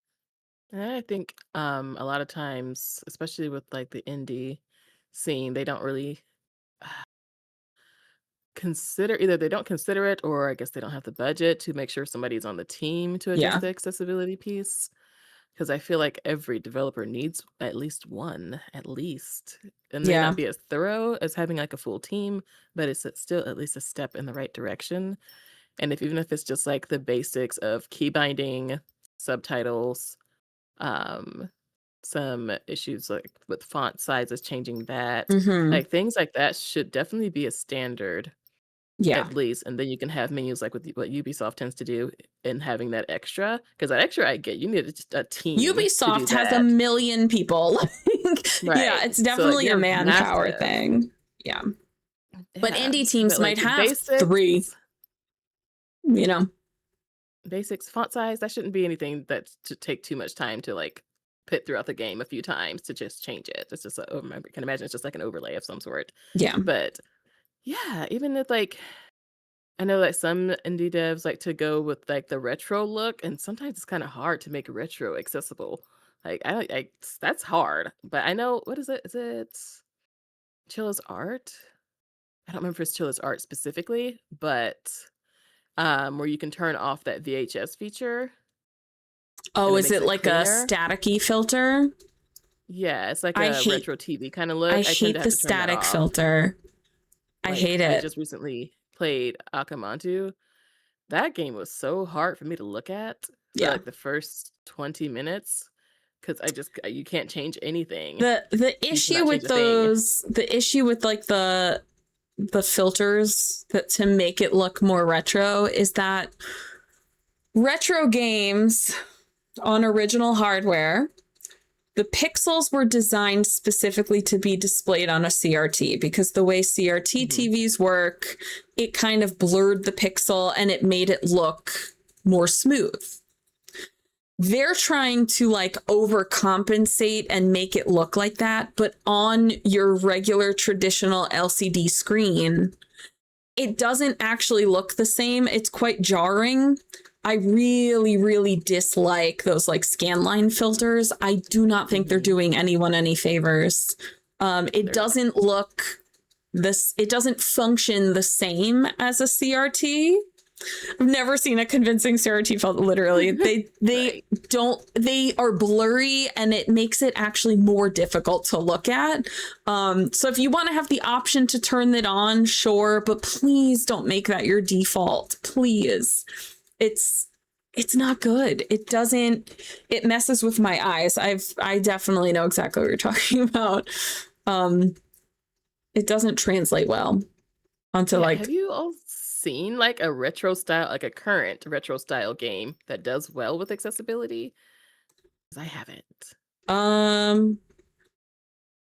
Speaker 2: And I think a lot of times, especially with like the indie scene, they don't really consider, either they don't consider it, or I guess they don't have the budget to make sure somebody's on the team to address
Speaker 1: Yeah.
Speaker 2: the accessibility piece. Because I feel like every developer needs at least one, at least. It may
Speaker 1: Yeah.
Speaker 2: not be as thorough as having like a full team, but it's still at least a step in the right direction. And even if it's just like the basics of key binding, subtitles, some issues like with font sizes, changing that,
Speaker 1: Mhm.
Speaker 2: like things like that should definitely be a standard.
Speaker 1: Yeah.
Speaker 2: At least, and then you can have menus like with what Ubisoft tends to do, and having that extra, because that extra I get, you need just a team.
Speaker 1: Ubisoft
Speaker 2: to do
Speaker 1: has a
Speaker 2: that.
Speaker 1: million people. Yeah,
Speaker 2: Right.
Speaker 1: it's
Speaker 2: So, like,
Speaker 1: definitely a
Speaker 2: you're
Speaker 1: manpower
Speaker 2: massive.
Speaker 1: thing. Yeah. But
Speaker 2: Yeah,
Speaker 1: indie teams
Speaker 2: but, like,
Speaker 1: might
Speaker 2: the
Speaker 1: have three, you know.
Speaker 2: basics, font size, that shouldn't be anything that to take too much time to, like, put throughout the game a few times to just change it. It's just a I can imagine it's just like an overlay of some sort.
Speaker 1: Yeah.
Speaker 2: But yeah, even if, like, I know that some indie devs like to go with, like, the retro look, and sometimes it's kinda hard to make retro accessible. Like, I that's hard, but I know what is it? Is it Chilla's Art? I don't remember if it's Chilla's Art specifically, but, where you can turn off that VHS feature,
Speaker 1: Oh,
Speaker 2: and it
Speaker 1: is
Speaker 2: makes
Speaker 1: it
Speaker 2: it
Speaker 1: like a
Speaker 2: cleaner.
Speaker 1: staticky filter?
Speaker 2: Yeah, it's like
Speaker 1: I
Speaker 2: a
Speaker 1: hate
Speaker 2: retro TV kinda
Speaker 1: I
Speaker 2: look. I tend to
Speaker 1: hate
Speaker 2: have
Speaker 1: the
Speaker 2: to turn that
Speaker 1: static
Speaker 2: off.
Speaker 1: filter. I
Speaker 2: Like,
Speaker 1: hate
Speaker 2: I
Speaker 1: it.
Speaker 2: just recently played Akamantu. That game was so hard for me to look at for,
Speaker 1: Yeah.
Speaker 2: like, the first 20 minutes, 'cause you can't change anything.
Speaker 1: The
Speaker 2: You
Speaker 1: issue
Speaker 2: cannot change
Speaker 1: with
Speaker 2: a thing.
Speaker 1: the issue with like the filters that to make it look more retro is that retro games on original hardware, the pixels were designed specifically to be displayed on a CRT because the way CRT
Speaker 2: Mhm.
Speaker 1: TVs work, it kind of blurred the pixel and it made it look more smooth. They're trying to like overcompensate and make it look like that, but on your regular traditional LCD screen, it doesn't actually look the same. It's quite jarring. I really, really dislike those like scanline filters. I do not think they're
Speaker 2: Mhm.
Speaker 1: doing anyone any favors. It
Speaker 2: They're not.
Speaker 1: doesn't look it doesn't function the same as a CRT. I've never seen a convincing CRT filter. Literally, they
Speaker 2: Right.
Speaker 1: they are blurry and it makes it actually more difficult to look at. So if you want to have the option to turn it on, sure, but please don't make that your default. Please. It's not good. It messes with my eyes. I definitely know exactly what you're talking about. It doesn't translate well onto
Speaker 2: Yeah,
Speaker 1: like
Speaker 2: have you all seen, like, a retro style like, a current retro style game that does well with accessibility? 'Cause I haven't.
Speaker 1: um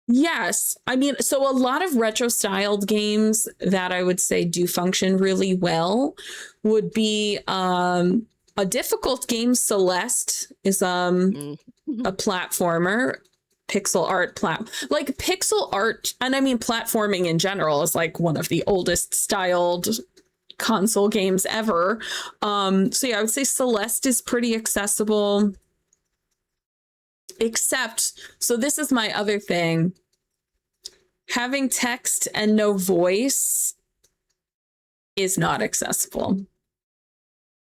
Speaker 1: yes. I mean, so a lot of retro styled games that I would say do function really well would be a difficult game. Celeste is
Speaker 2: Mm.
Speaker 1: a platformer, pixel art like pixel art, and I mean platforming in general is like one of the oldest styled console games ever. So yeah, I would say Celeste is pretty accessible. Except, so this is my other thing. Having text and no voice is not accessible.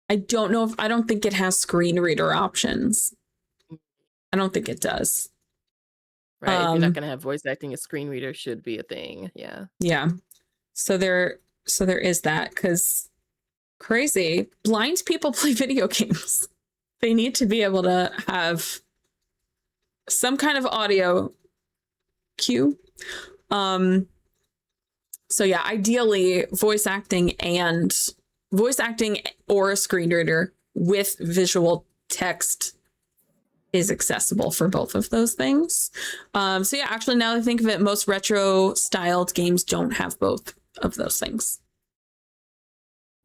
Speaker 1: I don't think it has screen reader options. I don't think it does.
Speaker 2: Right, if you're not gonna have voice acting, a screen reader should be a thing, yeah.
Speaker 1: Yeah. So there is that, because crazy. Blind people play video games. They need to be able to have some kind of audio cue. So yeah, ideally voice acting or a screen reader with visual text is accessible for both of those things. So yeah, actually now that I think of it, most retro styled games don't have both of those things.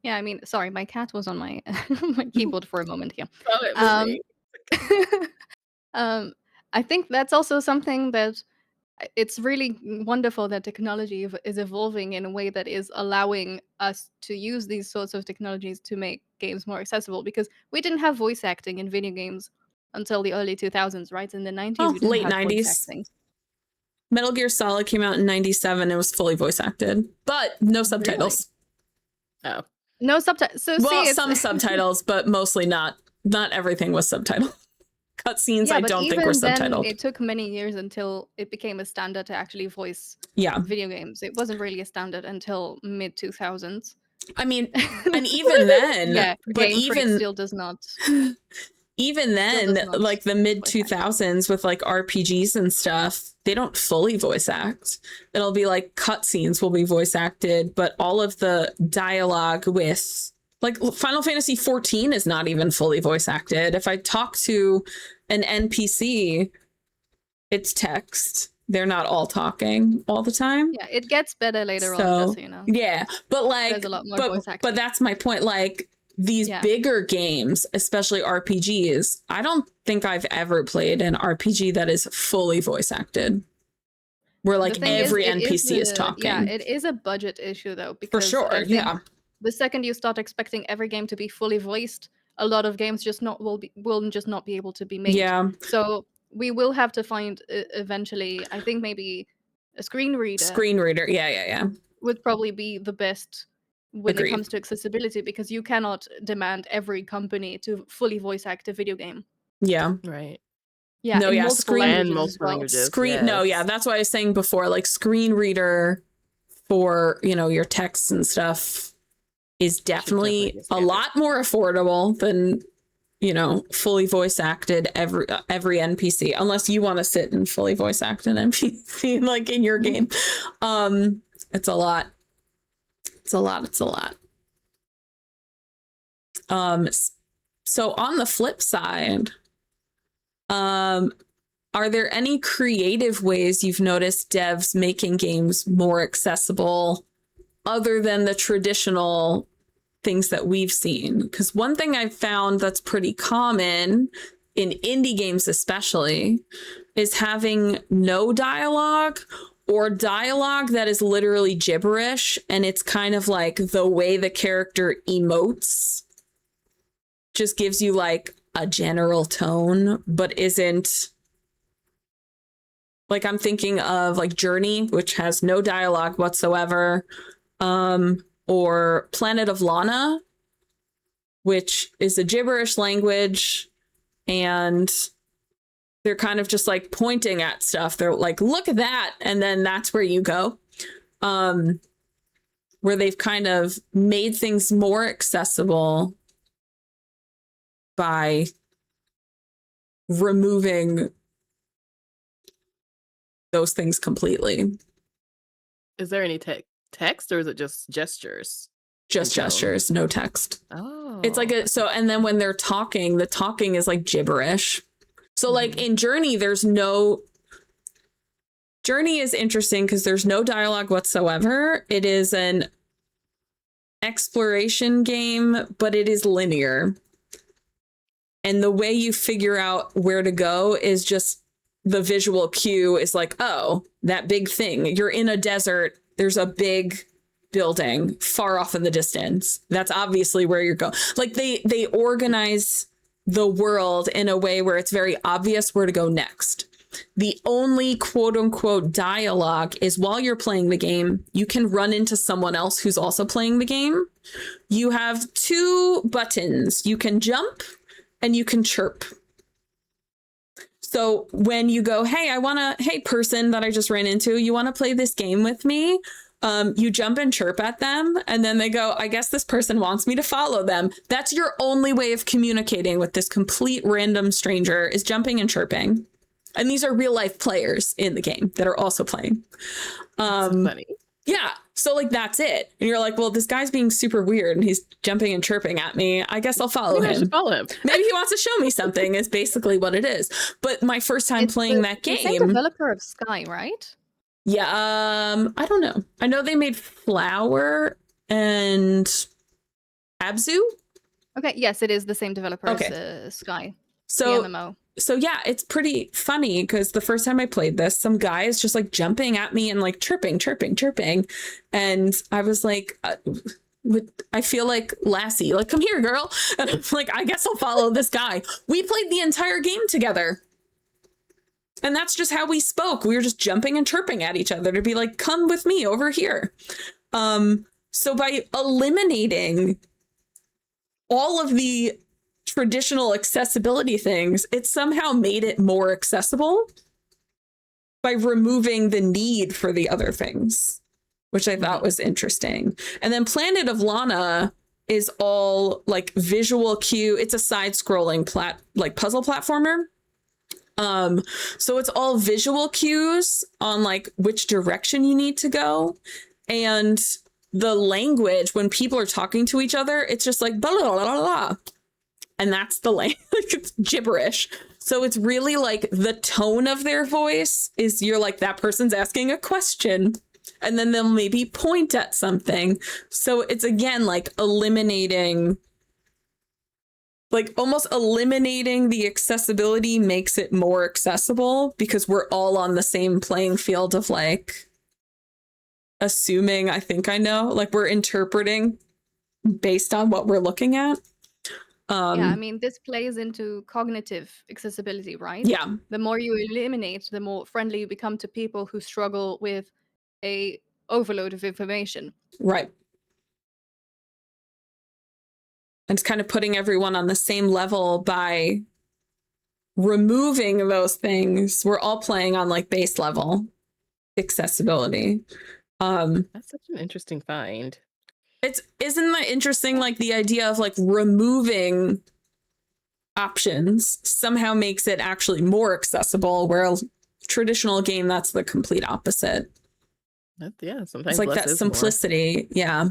Speaker 3: Yeah, I mean, sorry, my cat was on my my keyboard for a moment here.
Speaker 2: Oh, it
Speaker 3: Um,
Speaker 2: moving.
Speaker 3: I think that's also something that it's really wonderful that technology is evolving in a way that is allowing us to use these sorts of technologies to make games more accessible, because we didn't have voice acting in video games until the early 2000s, right? In the 90s, we didn't
Speaker 1: Late
Speaker 3: have voice
Speaker 1: 90s.
Speaker 3: acting.
Speaker 1: Metal Gear Solid came out in 97. It was fully voice acted, but no subtitles.
Speaker 2: Oh.
Speaker 3: No subtitles. So
Speaker 1: Well,
Speaker 3: see,
Speaker 1: some subtitles, but mostly not everything was subtitled. Cutscenes,
Speaker 3: yeah,
Speaker 1: I
Speaker 3: but
Speaker 1: don't think
Speaker 3: even
Speaker 1: were
Speaker 3: then,
Speaker 1: subtitled.
Speaker 3: it took many years until it became a standard to actually voice
Speaker 1: Yeah.
Speaker 3: video games. It wasn't really a standard until mid 2000s.
Speaker 1: I mean, and even then,
Speaker 3: Yeah,
Speaker 1: but
Speaker 3: Game Freak still does not.
Speaker 1: even then,
Speaker 3: does not
Speaker 1: like the mid
Speaker 3: voice act.
Speaker 1: 2000s with like RPGs and stuff, they don't fully voice act. It'll be like cutscenes will be voice acted, but all of the dialogue with like Final Fantasy 14 is not even fully voice acted. If I talk to an NPC, it's text. they're not all talking all the time.
Speaker 3: Yeah, it gets better later on, just so you know.
Speaker 1: Yeah, but like,
Speaker 3: There's a lot more voice acting.
Speaker 1: but that's my point. Like these bigger games, especially RPGs, I don't think I've ever played an RPG that is fully voice acted. Where like every NPC is talking.
Speaker 3: Yeah, it is a budget issue though.
Speaker 1: For
Speaker 3: Because
Speaker 1: sure, yeah.
Speaker 3: The second you start expecting every game to be fully voiced, a lot of games will just not be able to be made.
Speaker 1: Yeah.
Speaker 3: So we will have to find eventually, I think maybe a screen reader.
Speaker 1: Screen reader, yeah. Would
Speaker 3: probably be the best when it comes to accessibility, because you cannot demand every company to fully voice act a video game.
Speaker 1: Yeah.
Speaker 2: Right.
Speaker 3: Yeah.
Speaker 1: No, yeah.
Speaker 2: Multiple languages.
Speaker 1: No, yeah. That's what I was saying before. Like screen reader for, you know, your texts and stuff is definitely a lot more affordable than, you know, fully voice acted every NPC, unless you want to sit and fully voice act an NPC like in your game. It's a lot. It's a lot. So on the flip side, are there any creative ways you've noticed devs making games more accessible other than the traditional things that we've seen? Because one thing I've found that's pretty common in indie games especially is having no dialogue, or dialogue that is literally gibberish, and it's kind of like the way the character emotes just gives you like a general tone, but isn't like, I'm thinking of like Journey, which has no dialogue whatsoever, or Planet of Lana, which is a gibberish language, and they're kind of just like pointing at stuff. They're like, look at that. And then that's where you go. Where they've kind of made things more accessible by removing those things completely.
Speaker 2: Is there any text, or is it just gestures?
Speaker 1: Just gestures, no text.
Speaker 2: Oh.
Speaker 1: It's like and then when they're talking, the talking is like gibberish. So like in Journey, Journey is interesting because there's no dialogue whatsoever. It is an exploration game, but it is linear. And the way you figure out where to go is just the visual cue is like, oh, that big thing. You're in a desert. There's a big building far off in the distance. That's obviously where you're going. Like they organize the world in a way where it's very obvious where to go next. The only quote unquote dialogue is while you're playing the game, you can run into someone else who's also playing the game. You have two buttons. You can jump and you can chirp. So when you go, hey, person that I just ran into, you want to play this game with me? You jump and chirp at them, and then they go, I guess this person wants me to follow them. That's your only way of communicating with this complete random stranger, is jumping and chirping. And these are real life players in the game that are also playing.
Speaker 2: That's funny.
Speaker 1: Yeah. So like, that's it. And you're like, well, this guy's being super weird and he's jumping and chirping at me. I guess I'll follow him.
Speaker 2: I should follow him.
Speaker 1: Maybe he wants to show me something is basically what it is. But my first time playing that game.
Speaker 3: It's the developer of Sky, right?
Speaker 1: Yeah, I don't know. I know they made Flower and Abzu.
Speaker 3: Okay, yes, it is the same developer as Sky.
Speaker 1: So
Speaker 3: the MMO.
Speaker 1: So yeah, it's pretty funny because the first time I played this, some guy is just like jumping at me and like chirping. And I was like, I feel like Lassie, like, come here, girl. And I'm like, I guess I'll follow this guy. We played the entire game together. And that's just how we spoke. We were just jumping and chirping at each other to be like, come with me over here. So by eliminating all of the traditional accessibility things, it somehow made it more accessible by removing the need for the other things, which I thought was interesting. And then Planet of Lana is all like visual cue. It's a side-scrolling puzzle platformer. So it's all visual cues on like which direction you need to go. And the language, when people are talking to each other, it's just like blah, blah, blah, blah. and that's the language. It's gibberish. So it's really like the tone of their voice is you're like, that person's asking a question, and then they'll maybe point at something. So it's again like eliminating, like almost eliminating the accessibility makes it more accessible because we're all on the same playing field of like assuming I think I know, like we're interpreting based on what we're looking at.
Speaker 3: Yeah, I mean, this plays into cognitive accessibility, right?
Speaker 1: Yeah.
Speaker 3: The more you eliminate, the more friendly you become to people who struggle with a overload of information.
Speaker 1: Right. And it's kind of putting everyone on the same level by removing those things. We're all playing on like base level accessibility.
Speaker 2: That's such an interesting find.
Speaker 1: Isn't that interesting? Like the idea of like removing options somehow makes it actually more accessible, where a traditional game, that's the complete opposite.
Speaker 2: Yeah, sometimes
Speaker 1: it's like
Speaker 2: less
Speaker 1: that
Speaker 2: is
Speaker 1: simplicity. More. Yeah.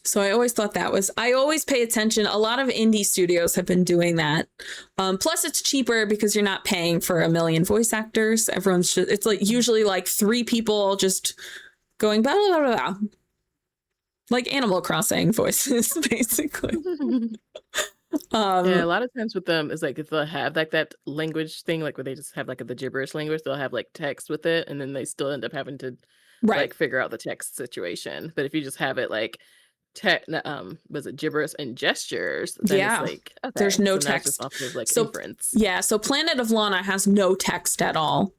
Speaker 1: So I always thought I always pay attention. A lot of indie studios have been doing that. Plus it's cheaper because you're not paying for a million voice actors. It's like usually like 3 people just going blah, blah, blah, blah. Like Animal Crossing voices, basically.
Speaker 2: Yeah, a lot of times with them is like if they'll have like that language thing, like where they just have like the gibberish language, they'll have like text with it, and then they still end up having to like figure out the text situation. But if you just have it like was it gibberish and gestures, then it's like okay,
Speaker 1: there's no
Speaker 2: so
Speaker 1: text.
Speaker 2: Just off of, like,
Speaker 1: so
Speaker 2: inference.
Speaker 1: Yeah, so Planet of Lana has no text at all.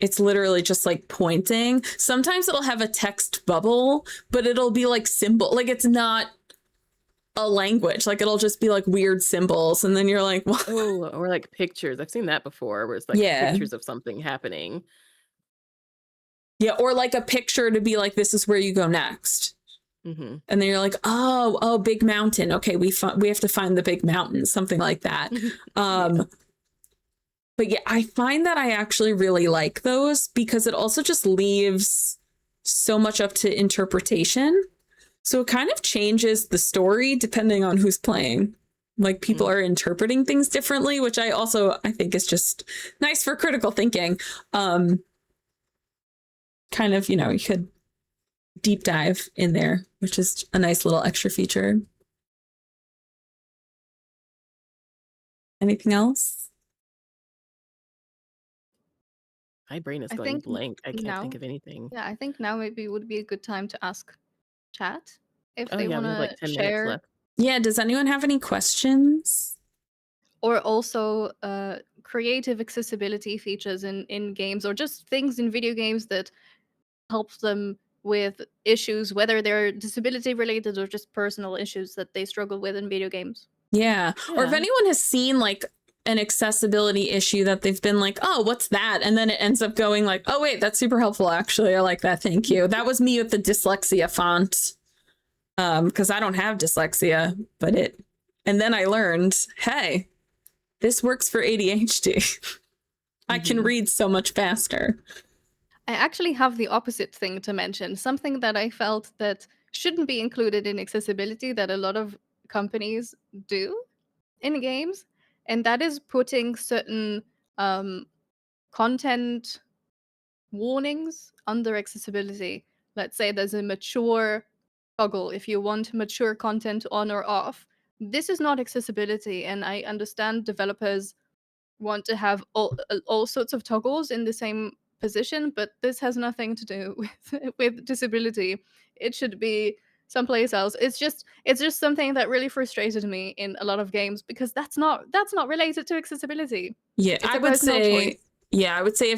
Speaker 1: It's literally just like pointing. Sometimes it'll have a text bubble, but it'll be like symbol, like it's not a language, like it'll just be like weird symbols, and then you're like, what?
Speaker 2: Oh, or like pictures. I've seen that before, where it's like pictures of something happening.
Speaker 1: Yeah, or like a picture to be like, this is where you go next.
Speaker 2: Mm-hmm.
Speaker 1: And then you're like, oh, big mountain. Okay, we have to find the big mountain, something like that. But yeah, I find that I actually really like those because it also just leaves so much up to interpretation. So it kind of changes the story depending on who's playing. Like people are interpreting things differently, which I think is just nice for critical thinking. Kind of, you could deep dive in there, which is a nice little extra feature. Anything else?
Speaker 2: My brain is going blank. I can't think of anything.
Speaker 3: Yeah, I think now maybe would be a good time to ask chat if
Speaker 2: Oh
Speaker 3: they
Speaker 2: yeah,
Speaker 3: want
Speaker 2: we have like
Speaker 3: to
Speaker 2: 10 minutes
Speaker 3: share.
Speaker 2: left.
Speaker 1: Yeah, does anyone have any questions?
Speaker 3: Or also creative accessibility features in games, or just things in video games that help them with issues, whether they're disability related or just personal issues that they struggle with in video games.
Speaker 1: Yeah. Or if anyone has seen like an accessibility issue that they've been like, oh, what's that? And then it ends up going like, oh, wait, that's super helpful. Actually, I like that. Thank you. That was me with the dyslexia font. Because I don't have dyslexia, and then I learned, hey, this works for ADHD. I can read so much faster.
Speaker 3: I actually have the opposite thing to mention, something that I felt that shouldn't be included in accessibility that a lot of companies do in games, and that is putting certain content warnings under accessibility. Let's say there's a mature toggle if you want mature content on or off. This is not accessibility, and I understand developers want to have all sorts of toggles in the same position, but this has nothing to do with disability. It should be someplace else. It's just something that really frustrated me in a lot of games because that's not related to accessibility.
Speaker 1: Yeah,
Speaker 3: it's I would say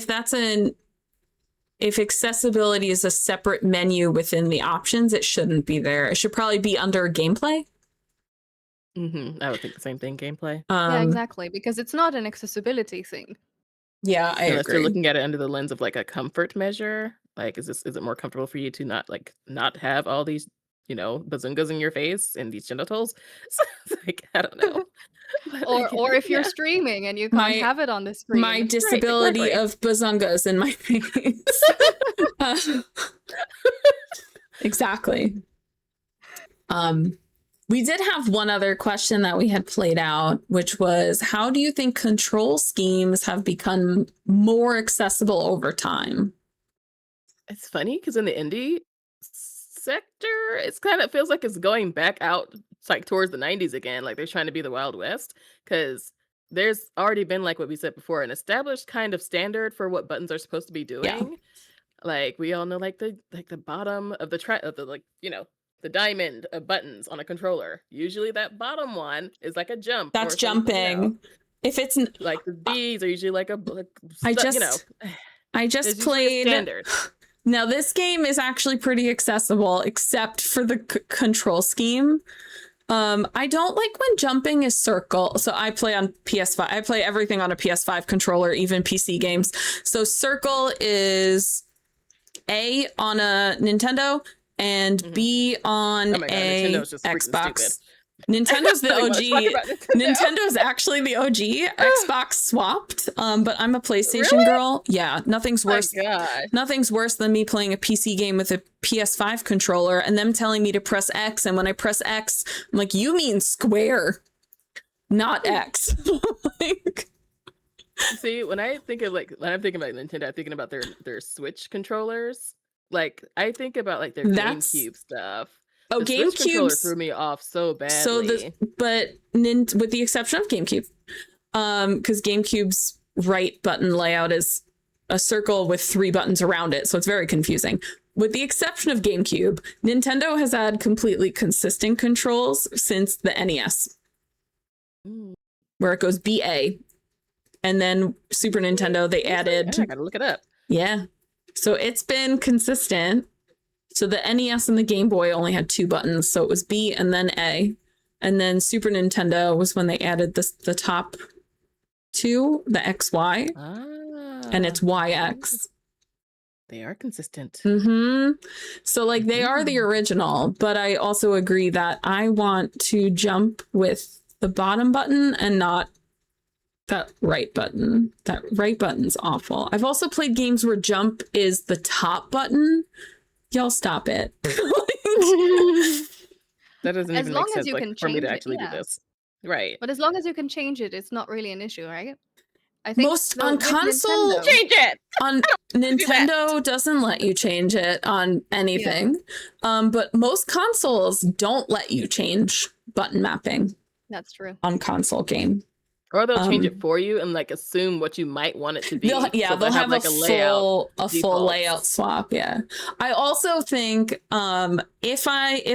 Speaker 1: if accessibility is a separate menu within the options, it shouldn't be there. It should probably be under gameplay.
Speaker 2: I would think the same thing, gameplay.
Speaker 3: Yeah, exactly, because it's not an accessibility thing.
Speaker 1: Yeah, I
Speaker 2: Unless
Speaker 1: agree.
Speaker 2: you're looking at it under the lens of like a comfort measure. Like, is it more comfortable for you to not have all these, bazungas in your face and these genitals? So it's like, I don't know.
Speaker 3: Or if you're streaming and you can't have it on the screen.
Speaker 1: My disability of bazungas in my face. Exactly. We did have one other question that we had played out, which was, how do you think control schemes have become more accessible over time?
Speaker 2: It's funny because in the indie sector, it's kind of feels like it's going back out like towards the 90s again, like they're trying to be the Wild West, because there's already been, like what we said before, an established kind of standard for what buttons are supposed to be doing. Like we all know, like the bottom of the the diamond of buttons on a controller. Usually that bottom one is like a jump.
Speaker 1: That's
Speaker 2: or something,
Speaker 1: jumping. If it's
Speaker 2: like the B's are usually like a
Speaker 1: I just played
Speaker 2: standard.
Speaker 1: Now this game is actually pretty accessible, except for the control scheme. I don't like when jumping is circle. So I play on PS5. I play everything on a PS5 controller, even PC games. So circle is A on a Nintendo and B on a Xbox. Nintendo's the OG. Nintendo's actually the OG. Xbox swapped, but I'm a PlayStation girl. Yeah, nothing's worse. Nothing's worse than me playing a PC game with a PS5 controller and them telling me to press X, and when I press X, I'm like, "You mean square, not X." Like,
Speaker 2: see, when I'm thinking about Nintendo, I'm thinking about their Switch controllers. Like I think about like their GameCube stuff.
Speaker 1: Oh,
Speaker 2: the Switch controller
Speaker 1: GameCube
Speaker 2: threw me off so badly.
Speaker 1: So with the exception of GameCube, because GameCube's right button layout is a circle with 3 buttons around it, so it's very confusing. With the exception of GameCube, Nintendo has had completely consistent controls since the NES, where it goes BA, and then Super Nintendo they added.
Speaker 2: I gotta look it up.
Speaker 1: Yeah, so it's been consistent. So the NES and the Game Boy only had 2 buttons, so it was B and then A. And then Super Nintendo was when they added the top 2, the XY, and it's YX.
Speaker 2: They are consistent.
Speaker 1: So like they are the original, but I also agree that I want to jump with the bottom button and not that right button. That right button's awful. I've also played games where jump is the top button. Y'all stop it.
Speaker 2: That doesn't
Speaker 3: As
Speaker 2: even
Speaker 3: long
Speaker 2: make
Speaker 3: as
Speaker 2: sense
Speaker 3: you can
Speaker 2: for me to
Speaker 3: change it,
Speaker 2: actually do this. Right.
Speaker 3: But as long as you can change it, it's not really an issue, right? I think
Speaker 1: Most on console,
Speaker 3: Nintendo,
Speaker 2: Change it!
Speaker 1: on Nintendo doesn't let you change it on anything. But most consoles don't let you change button mapping
Speaker 3: that's true.
Speaker 1: on console game.
Speaker 2: Or they'll change it for you and like assume what you might want it to be.
Speaker 1: They'll have
Speaker 2: like
Speaker 1: a full layout swap. Yeah. I also think if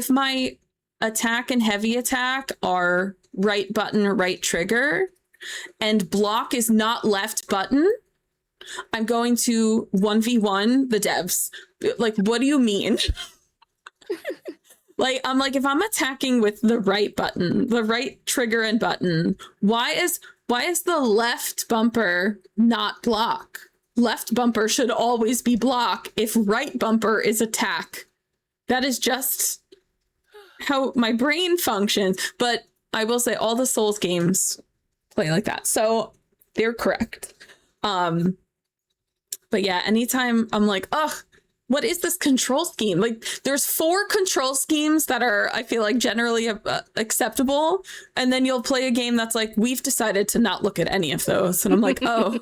Speaker 1: my attack and heavy attack are right button or right trigger and block is not left button, I'm going to 1v1 the devs. Like, what do you mean? Like, I'm like, if I'm attacking with the right button, the right trigger and button, why is the left bumper not block? Left bumper should always be block if right bumper is attack. That is just how my brain functions. But I will say all the Souls games play like that. So they're correct. But yeah, anytime I'm like, ugh, what is this control scheme? Like, there's 4 control schemes that are, I feel like, generally acceptable. And then you'll play a game that's like, we've decided to not look at any of those. And I'm like, oh,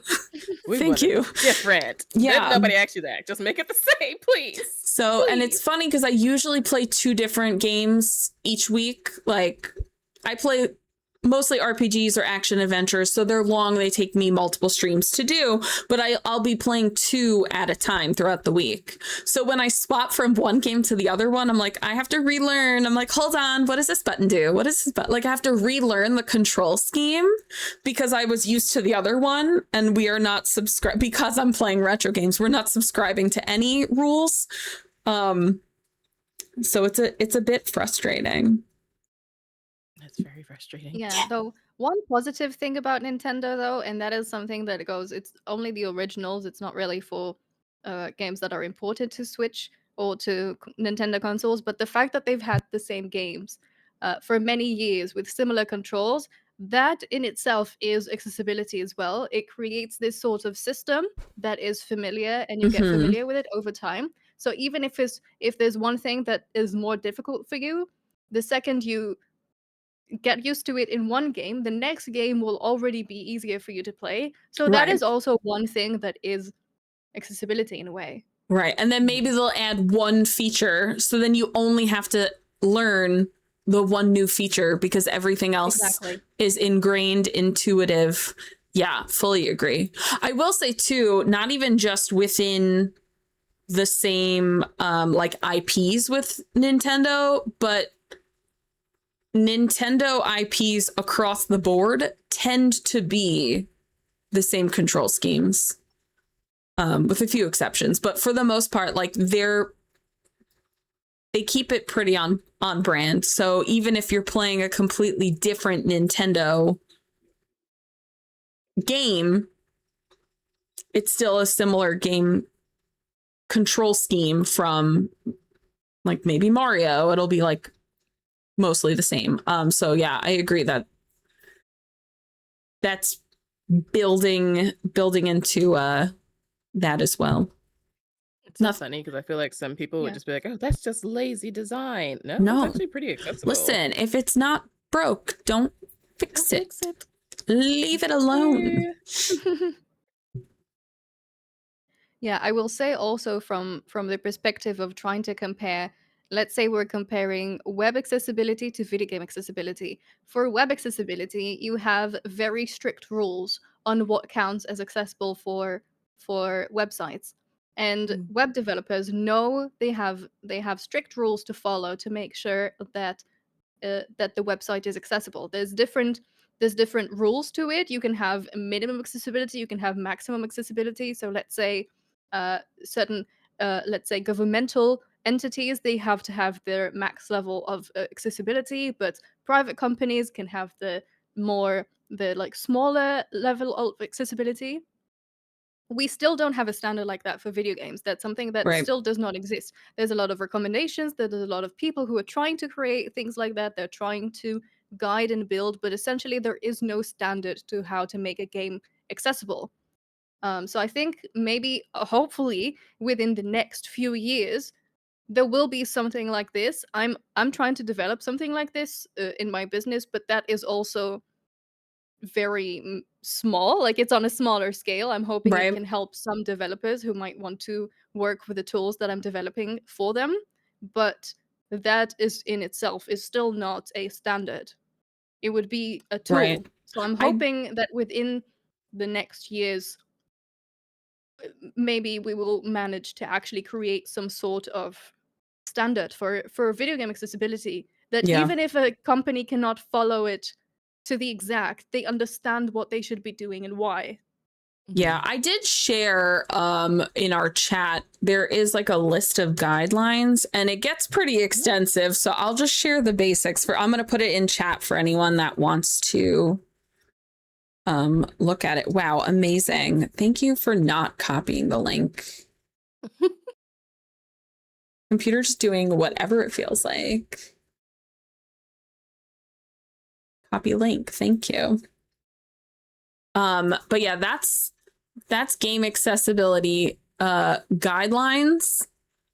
Speaker 1: thank you.
Speaker 2: Different.
Speaker 1: Yeah.
Speaker 2: Nobody asked you that. Just make it the same, please.
Speaker 1: So, and it's funny because I usually play 2 different games each week. Like, I play mostly RPGs or action adventures, so they're long. They take me multiple streams to do, but I'll be playing 2 at a time throughout the week. So when I swap from one game to the other one, I'm like, I have to relearn. I'm like, hold on, what does this button do? What is this button? Like, I have to relearn the control scheme because I was used to the other one, and we are not subscribed because I'm playing retro games. We're not subscribing to any rules. So it's a bit frustrating.
Speaker 2: That's very frustrating.
Speaker 3: Yeah, though one positive thing about Nintendo though, and that is something that goes, it's only the originals, it's not really for games that are imported to Switch or to Nintendo consoles, but the fact that they've had the same games for many years with similar controls, that in itself is accessibility as well. It creates this sort of system that is familiar and you get familiar with it over time. So even if there's one thing that is more difficult for you, the second you get used to it in one game, the next game will already be easier for you to play. So that
Speaker 1: Right.
Speaker 3: is also one thing that is accessibility in a way.
Speaker 1: Right. And then maybe they'll add one feature. So then you only have to learn the one new feature because everything else
Speaker 3: Exactly.
Speaker 1: is ingrained, intuitive. Yeah, fully agree. I will say too, not even just within the same like IPs with Nintendo, but Nintendo IPs across the board tend to be the same control schemes. With a few exceptions, but for the most part, like they keep it pretty on brand. So even if you're playing a completely different Nintendo game, it's still a similar game control scheme from like maybe Mario. It'll be like mostly the same. So yeah, I agree that that's building into that as well.
Speaker 2: It's not funny because I feel like some people would just be like, "Oh, that's just lazy design." No,
Speaker 1: No.
Speaker 2: it's actually pretty accessible.
Speaker 1: Listen, if it's not broke, don't fix it.
Speaker 2: Fix it.
Speaker 1: Leave it alone.
Speaker 3: Yeah, I will say also from the perspective of trying to compare, let's say we're comparing web accessibility to video game accessibility. For web accessibility, you have very strict rules on what counts as accessible for websites. And web developers know they have strict rules to follow to make sure that that the website is accessible. There's different rules to it. You can have minimum accessibility, you can have maximum accessibility. So let's say certain let's say governmental entities, they have to have their max level of accessibility, but private companies can have the like smaller level of accessibility. We still don't have a standard like that for video games. That's something that
Speaker 1: Right.
Speaker 3: still does not exist. There's a lot of recommendations, there's a lot of people who are trying to create things like that. They're trying to guide and build, but essentially there is no standard to how to make a game accessible. So I think maybe, hopefully, within the next few years, there will be something like this. I'm trying to develop something like this in my business, but that is also very small. Like it's on a smaller scale. I'm hoping it can help some developers who might want to work with the tools that I'm developing for them. But that is in itself is still not a standard. It would be a tool.
Speaker 1: Right.
Speaker 3: So I'm hoping that within the next years, maybe we will manage to actually create some sort of standard for video game accessibility, that even if a company cannot follow it to the exact, they understand what they should be doing and why.
Speaker 1: Yeah, I did share in our chat, there is like a list of guidelines and it gets pretty extensive. So I'll just share the basics I'm going to put it in chat for anyone that wants to look at it. Wow, amazing. Thank you for not copying the link. Computer's doing whatever it feels like. Copy link. Thank you. But yeah, that's game accessibility guidelines.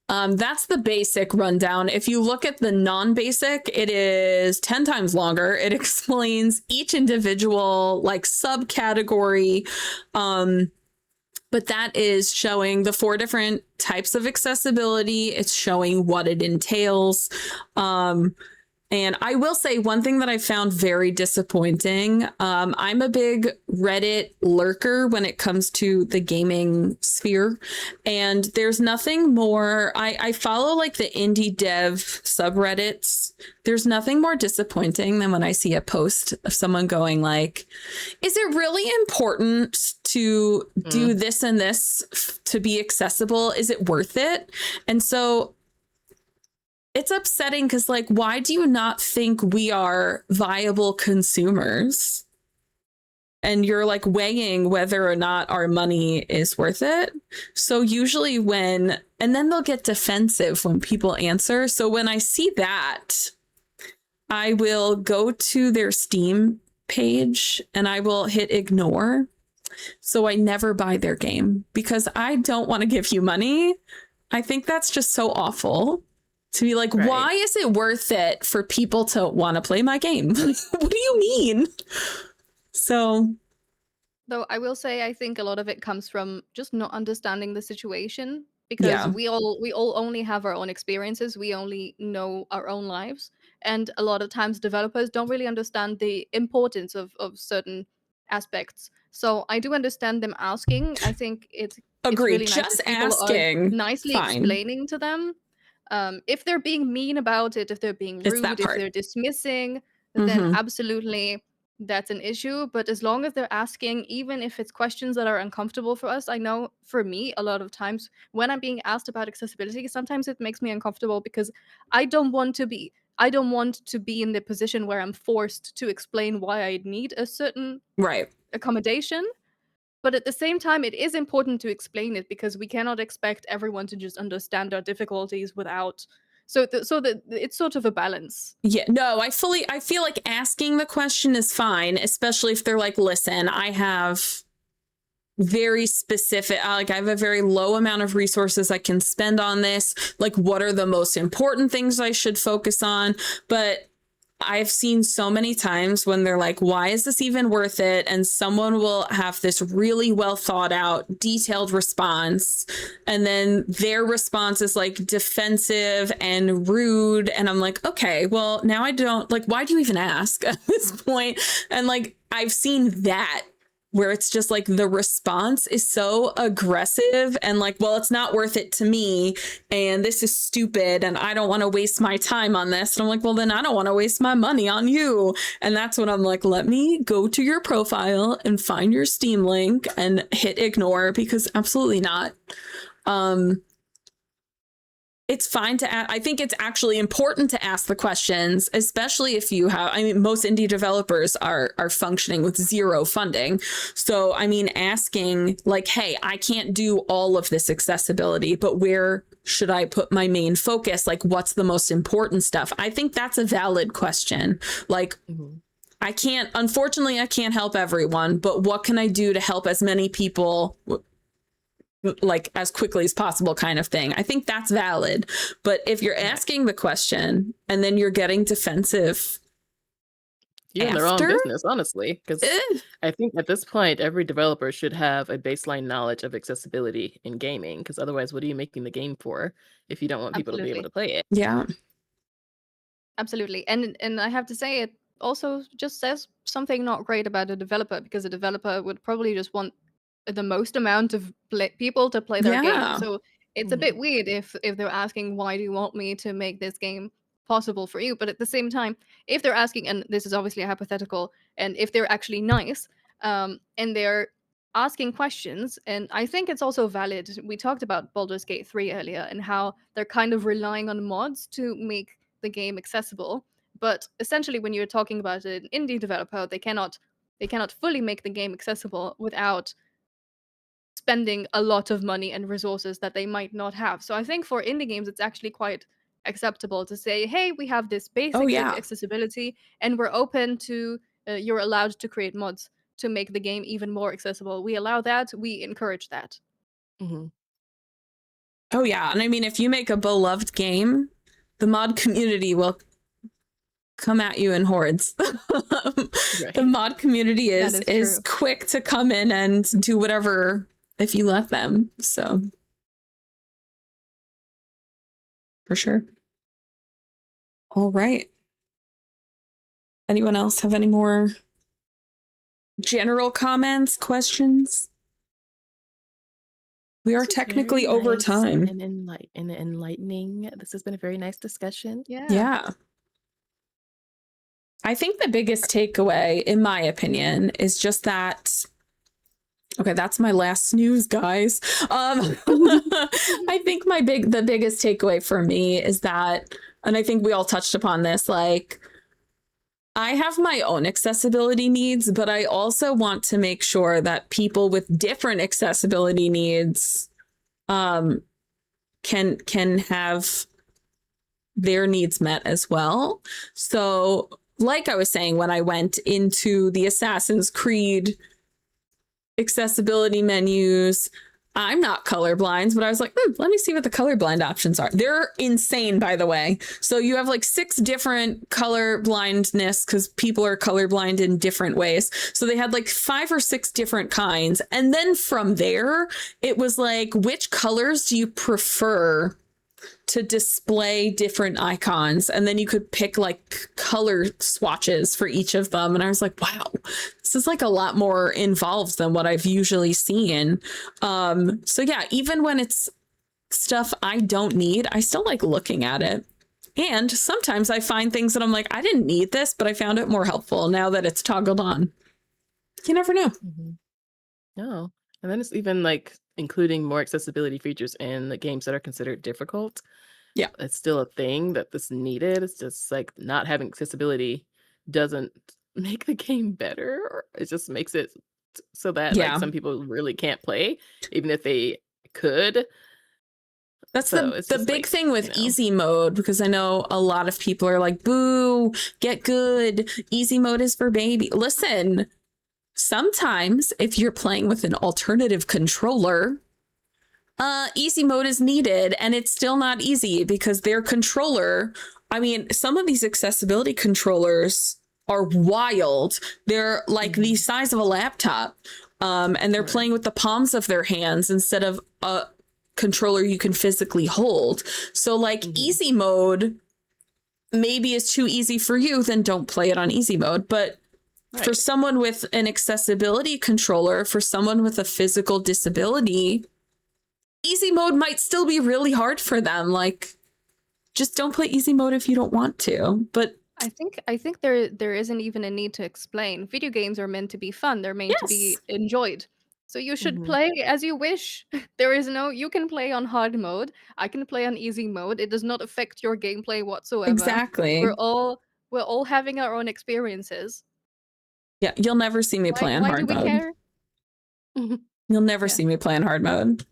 Speaker 1: That's the basic rundown. If you look at the non-basic, it is 10 times longer. It explains each individual like subcategory. But that is showing the 4 different types of accessibility. It's showing what it entails. And I will say one thing that I found very disappointing. I'm a big Reddit lurker when it comes to the gaming sphere. And there's nothing more. I follow like the indie dev subreddits. There's nothing more disappointing than when I see a post of someone going like, is it really important to do this and this to be accessible? Is it worth it? And so it's upsetting because, like, why do you not think we are viable consumers? And you're like weighing whether or not our money is worth it. So usually and then they'll get defensive when people answer. So when I see that, I will go to their Steam page and I will hit ignore. So I never buy their game because I don't want to give you money. I think that's just so awful. to be like,
Speaker 2: Right.
Speaker 1: why is it worth it for people to want to play my game? What do you mean? So,
Speaker 3: Though I will say I think a lot of it comes from just not understanding the situation because
Speaker 1: yeah,
Speaker 3: we all only have our own experiences. We only know our own lives. And a lot of times developers don't really understand the importance of certain aspects. So I do understand them asking. I think it's
Speaker 1: agreed.
Speaker 3: really nice
Speaker 1: Just
Speaker 3: if people are
Speaker 1: asking,
Speaker 3: nicely
Speaker 1: fine.
Speaker 3: explaining to them. If they're being mean about it, if they're being
Speaker 1: It's that
Speaker 3: rude, if
Speaker 1: part.
Speaker 3: they're dismissing, then
Speaker 1: Mhm.
Speaker 3: absolutely that's an issue. But as long as they're asking, even if it's questions that are uncomfortable for us, I know for me, a lot of times when I'm being asked about accessibility, sometimes it makes me uncomfortable because I don't want to be. I don't want to be in the position where I'm forced to explain why I need a certain
Speaker 1: Right.
Speaker 3: accommodation. But at the same time, it is important to explain it because we cannot expect everyone to just understand our difficulties without. So that it's sort of a balance.
Speaker 1: Yeah, no, I feel like asking the question is fine, especially if they're like, listen, I have very specific, like I have a very low amount of resources I can spend on this. Like, what are the most important things I should focus on? But I've seen so many times when they're like, why is this even worth it? And someone will have this really well thought out, detailed response. And then their response is like defensive and rude. And I'm like, okay, well, now I don't like, why do you even ask at this point? And like, I've seen that where it's just like the response is so aggressive and like, well, it's not worth it to me. And this is stupid. And I don't want to waste my time on this. And I'm like, well, then I don't want to waste my money on you. And that's when I'm like, let me go to your profile and find your Steam link and hit ignore because absolutely not. It's fine to ask. I think it's actually important to ask the questions, especially if you have, I mean, most indie developers are functioning with zero funding. So, I mean, asking like, hey, I can't do all of this accessibility, but where should I put my main focus? Like, what's the most important stuff? I think that's a valid question. Like, unfortunately, I can't help everyone, but what can I do to help as many people like as quickly as possible kind of thing. I think that's valid. But if you're asking the question and then you're getting defensive,
Speaker 2: You're in the wrong business, honestly, because
Speaker 1: eh,
Speaker 2: I think at this point, every developer should have a baseline knowledge of accessibility in gaming, because otherwise, what are you making the game for if you don't want people to be able to play it?
Speaker 1: yeah,
Speaker 3: Absolutely. And I have to say it also just says something not great about a developer because a developer would probably just want the most amount of people to play their game.
Speaker 1: yeah,
Speaker 3: So it's a bit weird if they're asking why do you want me to make this game possible for you, but at the same time, if they're asking, and this is obviously a hypothetical, and if they're actually nice, and they're asking questions, and I think it's also valid. We talked about Baldur's Gate 3 earlier and how they're kind of relying on mods to make the game accessible. But essentially, when you're talking about an indie developer, they cannot fully make the game accessible without spending a lot of money and resources that they might not have. So I think for indie games, it's actually quite acceptable to say, hey, we have this basic
Speaker 1: yeah,
Speaker 3: accessibility and we're open to, you're allowed to create mods to make the game even more accessible. We allow that, we encourage that.
Speaker 2: Mm-hmm.
Speaker 1: oh yeah. And I mean, if you make a beloved game, the mod community will come at you in hordes. The mod community is quick to come in and do whatever if you let them. So for sure. All right. Anyone else have any more general comments, questions? We are technically over time.
Speaker 2: And enlightening. This has been a very nice discussion.
Speaker 1: Yeah. I think the biggest takeaway, in my opinion, is just that. Okay, that's my last snooze, guys. I think the biggest takeaway for me is that, and I think we all touched upon this, like, I have my own accessibility needs, but I also want to make sure that people with different accessibility needs can have their needs met as well. So, like I was saying, when I went into the Assassin's Creed accessibility menus, I'm not colorblind, but I was like, let me see what the colorblind options are. They're insane, by the way. So you have like 6 different color blindness because people are colorblind in different ways. So they had like 5 or 6 different kinds. And then from there, it was like, which colors do you prefer to display different icons? And then you could pick like color swatches for each of them. And I was like, wow, this is like a lot more involved than what I've usually seen. So yeah, even when it's stuff I don't need, I still like looking at it. And sometimes I find things that I'm like, I didn't need this, but I found it more helpful now that it's toggled on. You never know.
Speaker 2: No. And then it's even like including more accessibility features in the games that are considered difficult.
Speaker 1: Yeah.
Speaker 2: It's still a thing that this needed. It's just like not having accessibility doesn't make the game better. It just makes it so that like some people really can't play, even if they could.
Speaker 1: That's
Speaker 2: So
Speaker 1: the
Speaker 2: it's
Speaker 1: big
Speaker 2: just like,
Speaker 1: thing with
Speaker 2: you know.
Speaker 1: easy mode, because I know a lot of people are like, boo, get good. Easy mode is for baby. Listen, sometimes if you're playing with an alternative controller, easy mode is needed, and it's still not easy because their controller, I mean, some of these accessibility controllers are wild. They're like the size of a laptop, and they're playing with the palms of their hands instead of a controller you can physically hold. So like easy mode maybe is too easy for you, then don't play it on easy mode. But for someone with an accessibility controller, for someone with a physical disability, easy mode might still be really hard for them. Like, just don't play easy mode if you don't want to. But
Speaker 3: I think there isn't even a need to explain. Video games are meant to be fun. They're meant to be enjoyed. So you should play as you wish. There is no, you can play on hard mode. I can play on easy mode. It does not affect your gameplay whatsoever.
Speaker 1: exactly.
Speaker 3: We're all having our own experiences.
Speaker 1: Yeah, you'll never see me play on
Speaker 3: Why
Speaker 1: hard
Speaker 3: do we
Speaker 1: mode.
Speaker 3: care?
Speaker 1: You'll never see me play on hard mode.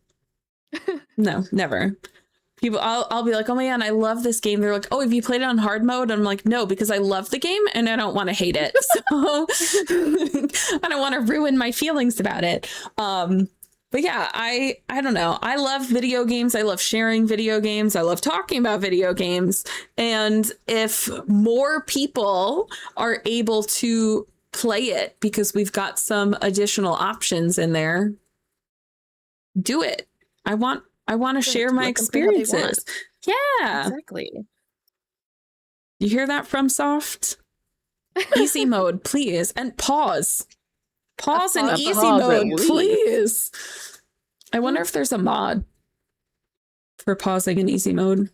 Speaker 1: No, never. People, I'll be like, oh man, I love this game. They're like, oh, have you played it on hard mode? I'm like, no, because I love the game and I don't want to hate it. So I don't want to ruin my feelings about it. But yeah, I don't know. I love video games. I love sharing video games. I love talking about video games. And if more people are able to play it because we've got some additional options in there, do it. I want to share my experiences. Yeah.
Speaker 2: Exactly.
Speaker 1: You hear that from Soft? Easy mode, please. And pause. Pause in easy mode, please. I wonder if there's a mod for pausing in easy mode.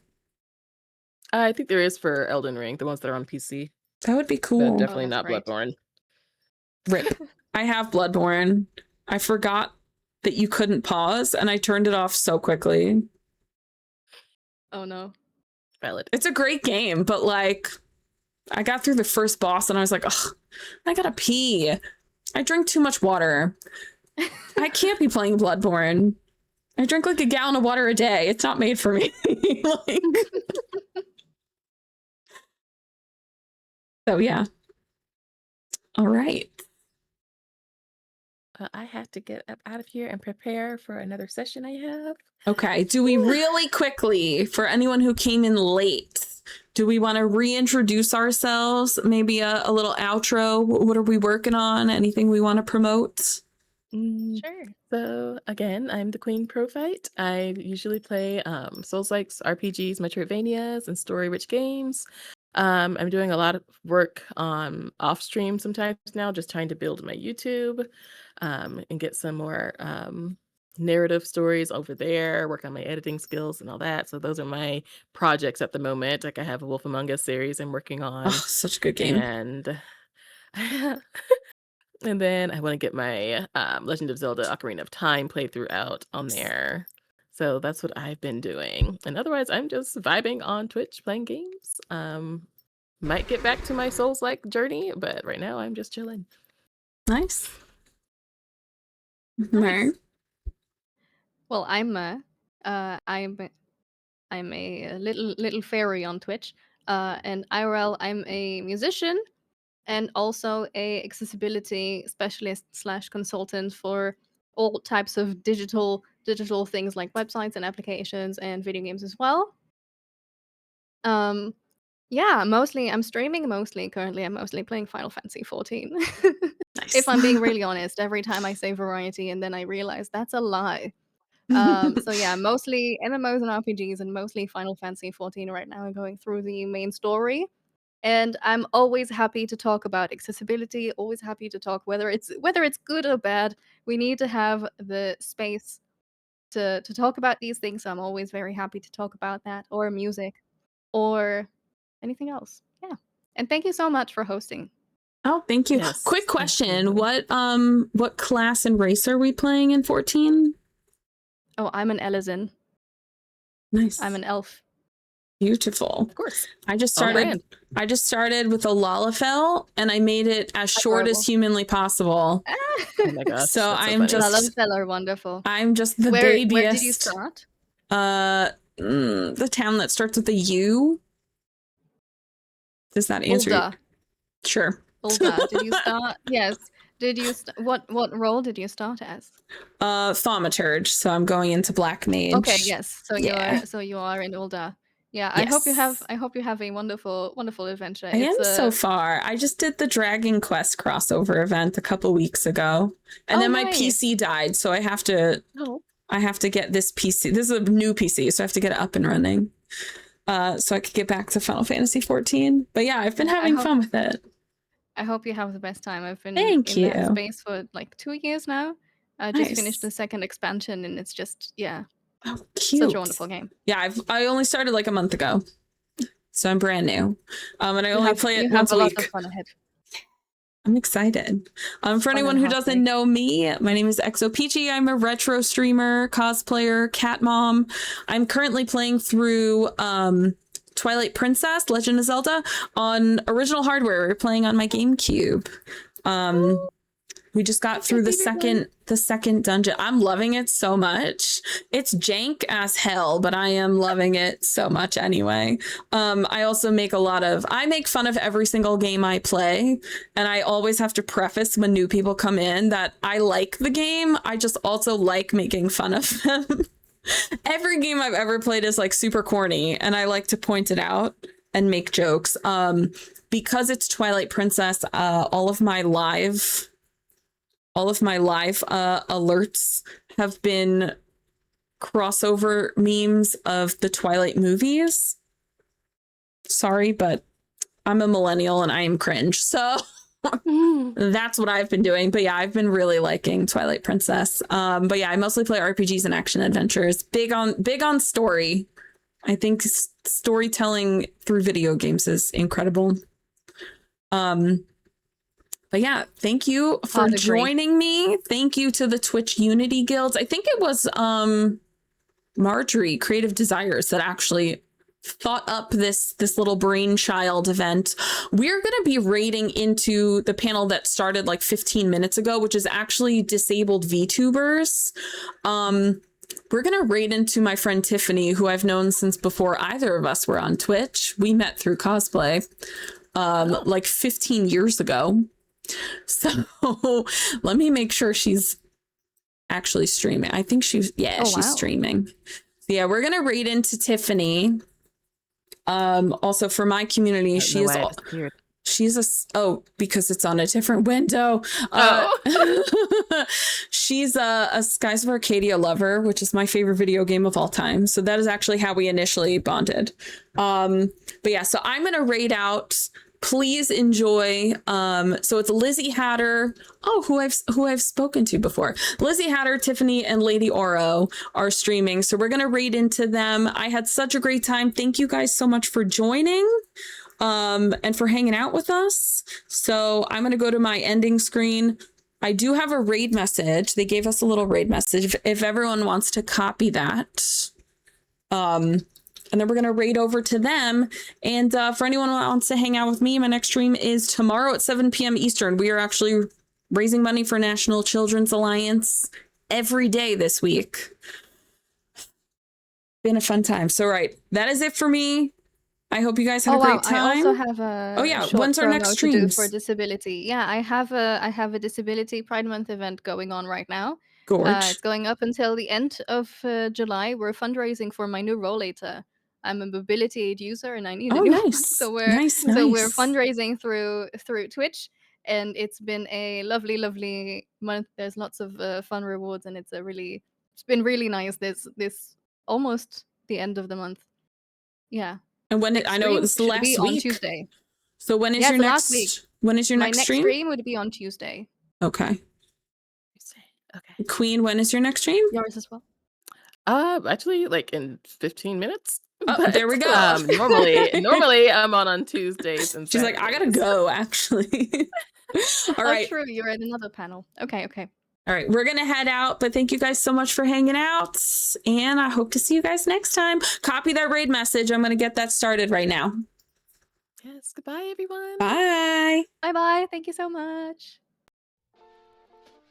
Speaker 2: I think there is for Elden Ring, the ones that are on PC.
Speaker 1: That would be cool.
Speaker 2: But definitely not Bloodborne.
Speaker 1: Rip. I have Bloodborne. I forgot that you couldn't pause, and I turned it off so quickly.
Speaker 3: Oh no.
Speaker 2: Valid.
Speaker 1: It's a great game, but like, I got through the first boss and I was like, ugh, I gotta pee. I drink too much water. I can't be playing Bloodborne. I drink like a gallon of water a day. It's not made for me. Like... So yeah. All right.
Speaker 2: I have to get up out of here and prepare for another session I have.
Speaker 1: Okay. Do we really quickly, for anyone who came in late, do we want to reintroduce ourselves? Maybe a little outro? What are we working on? Anything we want to promote?
Speaker 2: Sure. So again, I'm the TheQueenProphyte. I usually play Souls-likes, RPGs, Metroidvanias, and story-rich games. I'm doing a lot of work on off stream sometimes now, just trying to build my YouTube and get some more narrative stories over there, work on my editing skills and all that. So those are my projects at the moment. Like I have a Wolf Among Us series I'm working on.
Speaker 1: Oh, such a good game.
Speaker 2: And then I want to get my Legend of Zelda Ocarina of Time playthrough out on there. So that's what I've been doing. And otherwise, I'm just vibing on Twitch, playing games. Might get back to my Souls-like journey, but right now I'm just chilling.
Speaker 1: Nice. Nice.
Speaker 3: Well, I'm a little fairy on Twitch, and IRL I'm a musician and also a accessibility specialist / consultant for all types of digital things like websites and applications and video games as well. Yeah, mostly I'm streaming mostly currently. I'm mostly playing Final Fantasy 14.
Speaker 1: Nice.
Speaker 3: If I'm being really honest, every time I say variety and then I realize that's a lie. So yeah, mostly MMOs and RPGs and mostly Final Fantasy 14 right now. I'm going through the main story. And I'm always happy to talk about accessibility, always happy to talk whether it's good or bad. We need to have the space to talk about these things. So I'm always very happy to talk about that, or music, or anything else. Yeah. And thank you so much for hosting.
Speaker 1: Oh, thank you.
Speaker 2: Yes,
Speaker 1: Quick question.
Speaker 2: absolutely.
Speaker 1: What class and race are we playing in 14?
Speaker 3: Oh, I'm an Elizin.
Speaker 1: Nice.
Speaker 3: I'm an elf.
Speaker 1: Beautiful.
Speaker 2: Of course.
Speaker 1: I just
Speaker 2: All
Speaker 1: started
Speaker 2: right.
Speaker 1: I just started with a Lalafell and I made it as short as
Speaker 3: Adorable.
Speaker 1: humanly possible.
Speaker 2: Oh my gosh.
Speaker 1: So
Speaker 2: that's so
Speaker 1: I'm
Speaker 2: funny.
Speaker 1: just-
Speaker 3: Lalafell are wonderful.
Speaker 1: I'm just the
Speaker 3: Where
Speaker 1: babiest.
Speaker 3: did you start?
Speaker 1: The town that starts with a U. Does that answer?
Speaker 3: Ulda.
Speaker 1: Sure.
Speaker 3: Ulda. Did you start? Yes. Did you what role did you start as?
Speaker 1: Thaumaturge. So I'm going into Black Mage.
Speaker 3: Okay, yes. So
Speaker 1: Yeah.
Speaker 3: you are in Ulda. Yeah,
Speaker 1: Yes.
Speaker 3: I hope you have a wonderful adventure.
Speaker 1: I am so far. I just did the Dragon Quest crossover event a couple weeks ago, and then my
Speaker 3: nice.
Speaker 1: PC died, so I have to get this PC. This is a new PC, so I have to get it up and running, so I could get back to Final Fantasy 14. But yeah, I've been having fun with it.
Speaker 3: I hope you have the best time. I've been
Speaker 1: Thank
Speaker 3: in
Speaker 1: you.
Speaker 3: that space for like 2 years now. I just finished the
Speaker 1: Nice.
Speaker 3: second expansion, and it's just
Speaker 1: Oh, cute.
Speaker 3: such a wonderful game.
Speaker 1: Yeah, I only started like a month ago, so I'm brand new. And I only play it once a
Speaker 3: lot
Speaker 1: week.
Speaker 3: of fun ahead.
Speaker 1: I'm excited. For anyone who doesn't know me, my name is xoPEACHI. I'm a retro streamer, cosplayer, cat mom. I'm currently playing through Twilight Princess, Legend of Zelda on original hardware. We're playing on my GameCube. We just got through the second dungeon. I'm loving it so much. It's jank as hell, but I am loving it so much anyway. I also make I make fun of every single game I play, and I always have to preface when new people come in that I like the game. I just also like making fun of them. Every game I've ever played is like super corny, and I like to point it out and make jokes. Because it's Twilight Princess, all of my live alerts have been crossover memes of the Twilight movies. Sorry, but I'm a millennial and I am cringe. So that's what I've been doing. But yeah, I've been really liking Twilight Princess. But yeah, I mostly play RPGs and action adventures. Big on story. I think storytelling through video games is incredible. But yeah, thank you for joining me. Thank you to the Twitch Unity Guilds. I think it was Marjorie, Creative Desires, that actually thought up this little brainchild event. We're going to be raiding into the panel that started like 15 minutes ago, which is actually disabled VTubers. We're going to raid into my friend Tiffany, who I've known since before either of us were on Twitch. We met through cosplay like 15 years ago. So let me make sure she's actually streaming. I think she's streaming. So yeah, we're gonna raid into Tiffany. Also for my community, she's because it's on a different window. She's a Skies of Arcadia lover, which is my favorite video game of all time. So that is actually how we initially bonded. But yeah, so I'm gonna raid out. Please enjoy. So it's Lizzie Hatter. Who I've spoken to before. Lizzie Hatter, Tiffany, and Lady Oro are streaming. So we're gonna raid into them. I had such a great time. Thank you guys so much for joining, and for hanging out with us. So I'm gonna go to my ending screen. I do have a raid message. They gave us a little raid message. If everyone wants to copy that. And then we're going to raid over to them. And for anyone who wants to hang out with me, my next stream is tomorrow at 7 p.m. Eastern. We are actually raising money for National Children's Alliance every day this week. Been a fun time. So, right. That is it for me. I hope you guys had a great time.
Speaker 3: I also have a short
Speaker 1: when's our next stream
Speaker 3: for disability? Yeah, I have a disability Pride Month event going on right now.
Speaker 1: Gorge.
Speaker 3: It's going up until the end of July. We're fundraising for my new rollator. I'm a mobility aid user and I need a
Speaker 1: Oh,
Speaker 3: new one.
Speaker 1: nice.
Speaker 3: So we're
Speaker 1: Nice.
Speaker 3: fundraising through Twitch, and it's been a lovely month. There's lots of fun rewards, and it's been really nice. This almost the end of the month. Yeah.
Speaker 1: And when
Speaker 3: Next
Speaker 1: I know
Speaker 3: stream
Speaker 1: it's
Speaker 3: should be
Speaker 1: last
Speaker 3: on
Speaker 1: week.
Speaker 3: Tuesday.
Speaker 1: So when is
Speaker 3: Yeah,
Speaker 1: your
Speaker 3: it's the last week.
Speaker 1: next? When is your
Speaker 3: My
Speaker 1: next
Speaker 3: next
Speaker 1: stream?
Speaker 3: would be on Tuesday.
Speaker 1: Okay.
Speaker 2: Okay.
Speaker 1: Queen, when is your next stream?
Speaker 3: Yours as well.
Speaker 2: Actually, like in 15 minutes.
Speaker 1: Oh, there we go.
Speaker 2: Normally I'm on Tuesdays and
Speaker 1: She's like, I gotta
Speaker 2: Saturdays.
Speaker 1: go, actually. All right.
Speaker 3: Oh, true. You're at another panel. Okay.
Speaker 1: All right. We're gonna head out, but thank you guys so much for hanging out. And I hope to see you guys next time. Copy that raid message. I'm gonna get that started right now.
Speaker 2: Yes. Goodbye, everyone.
Speaker 1: Bye.
Speaker 3: Bye. Thank you so much.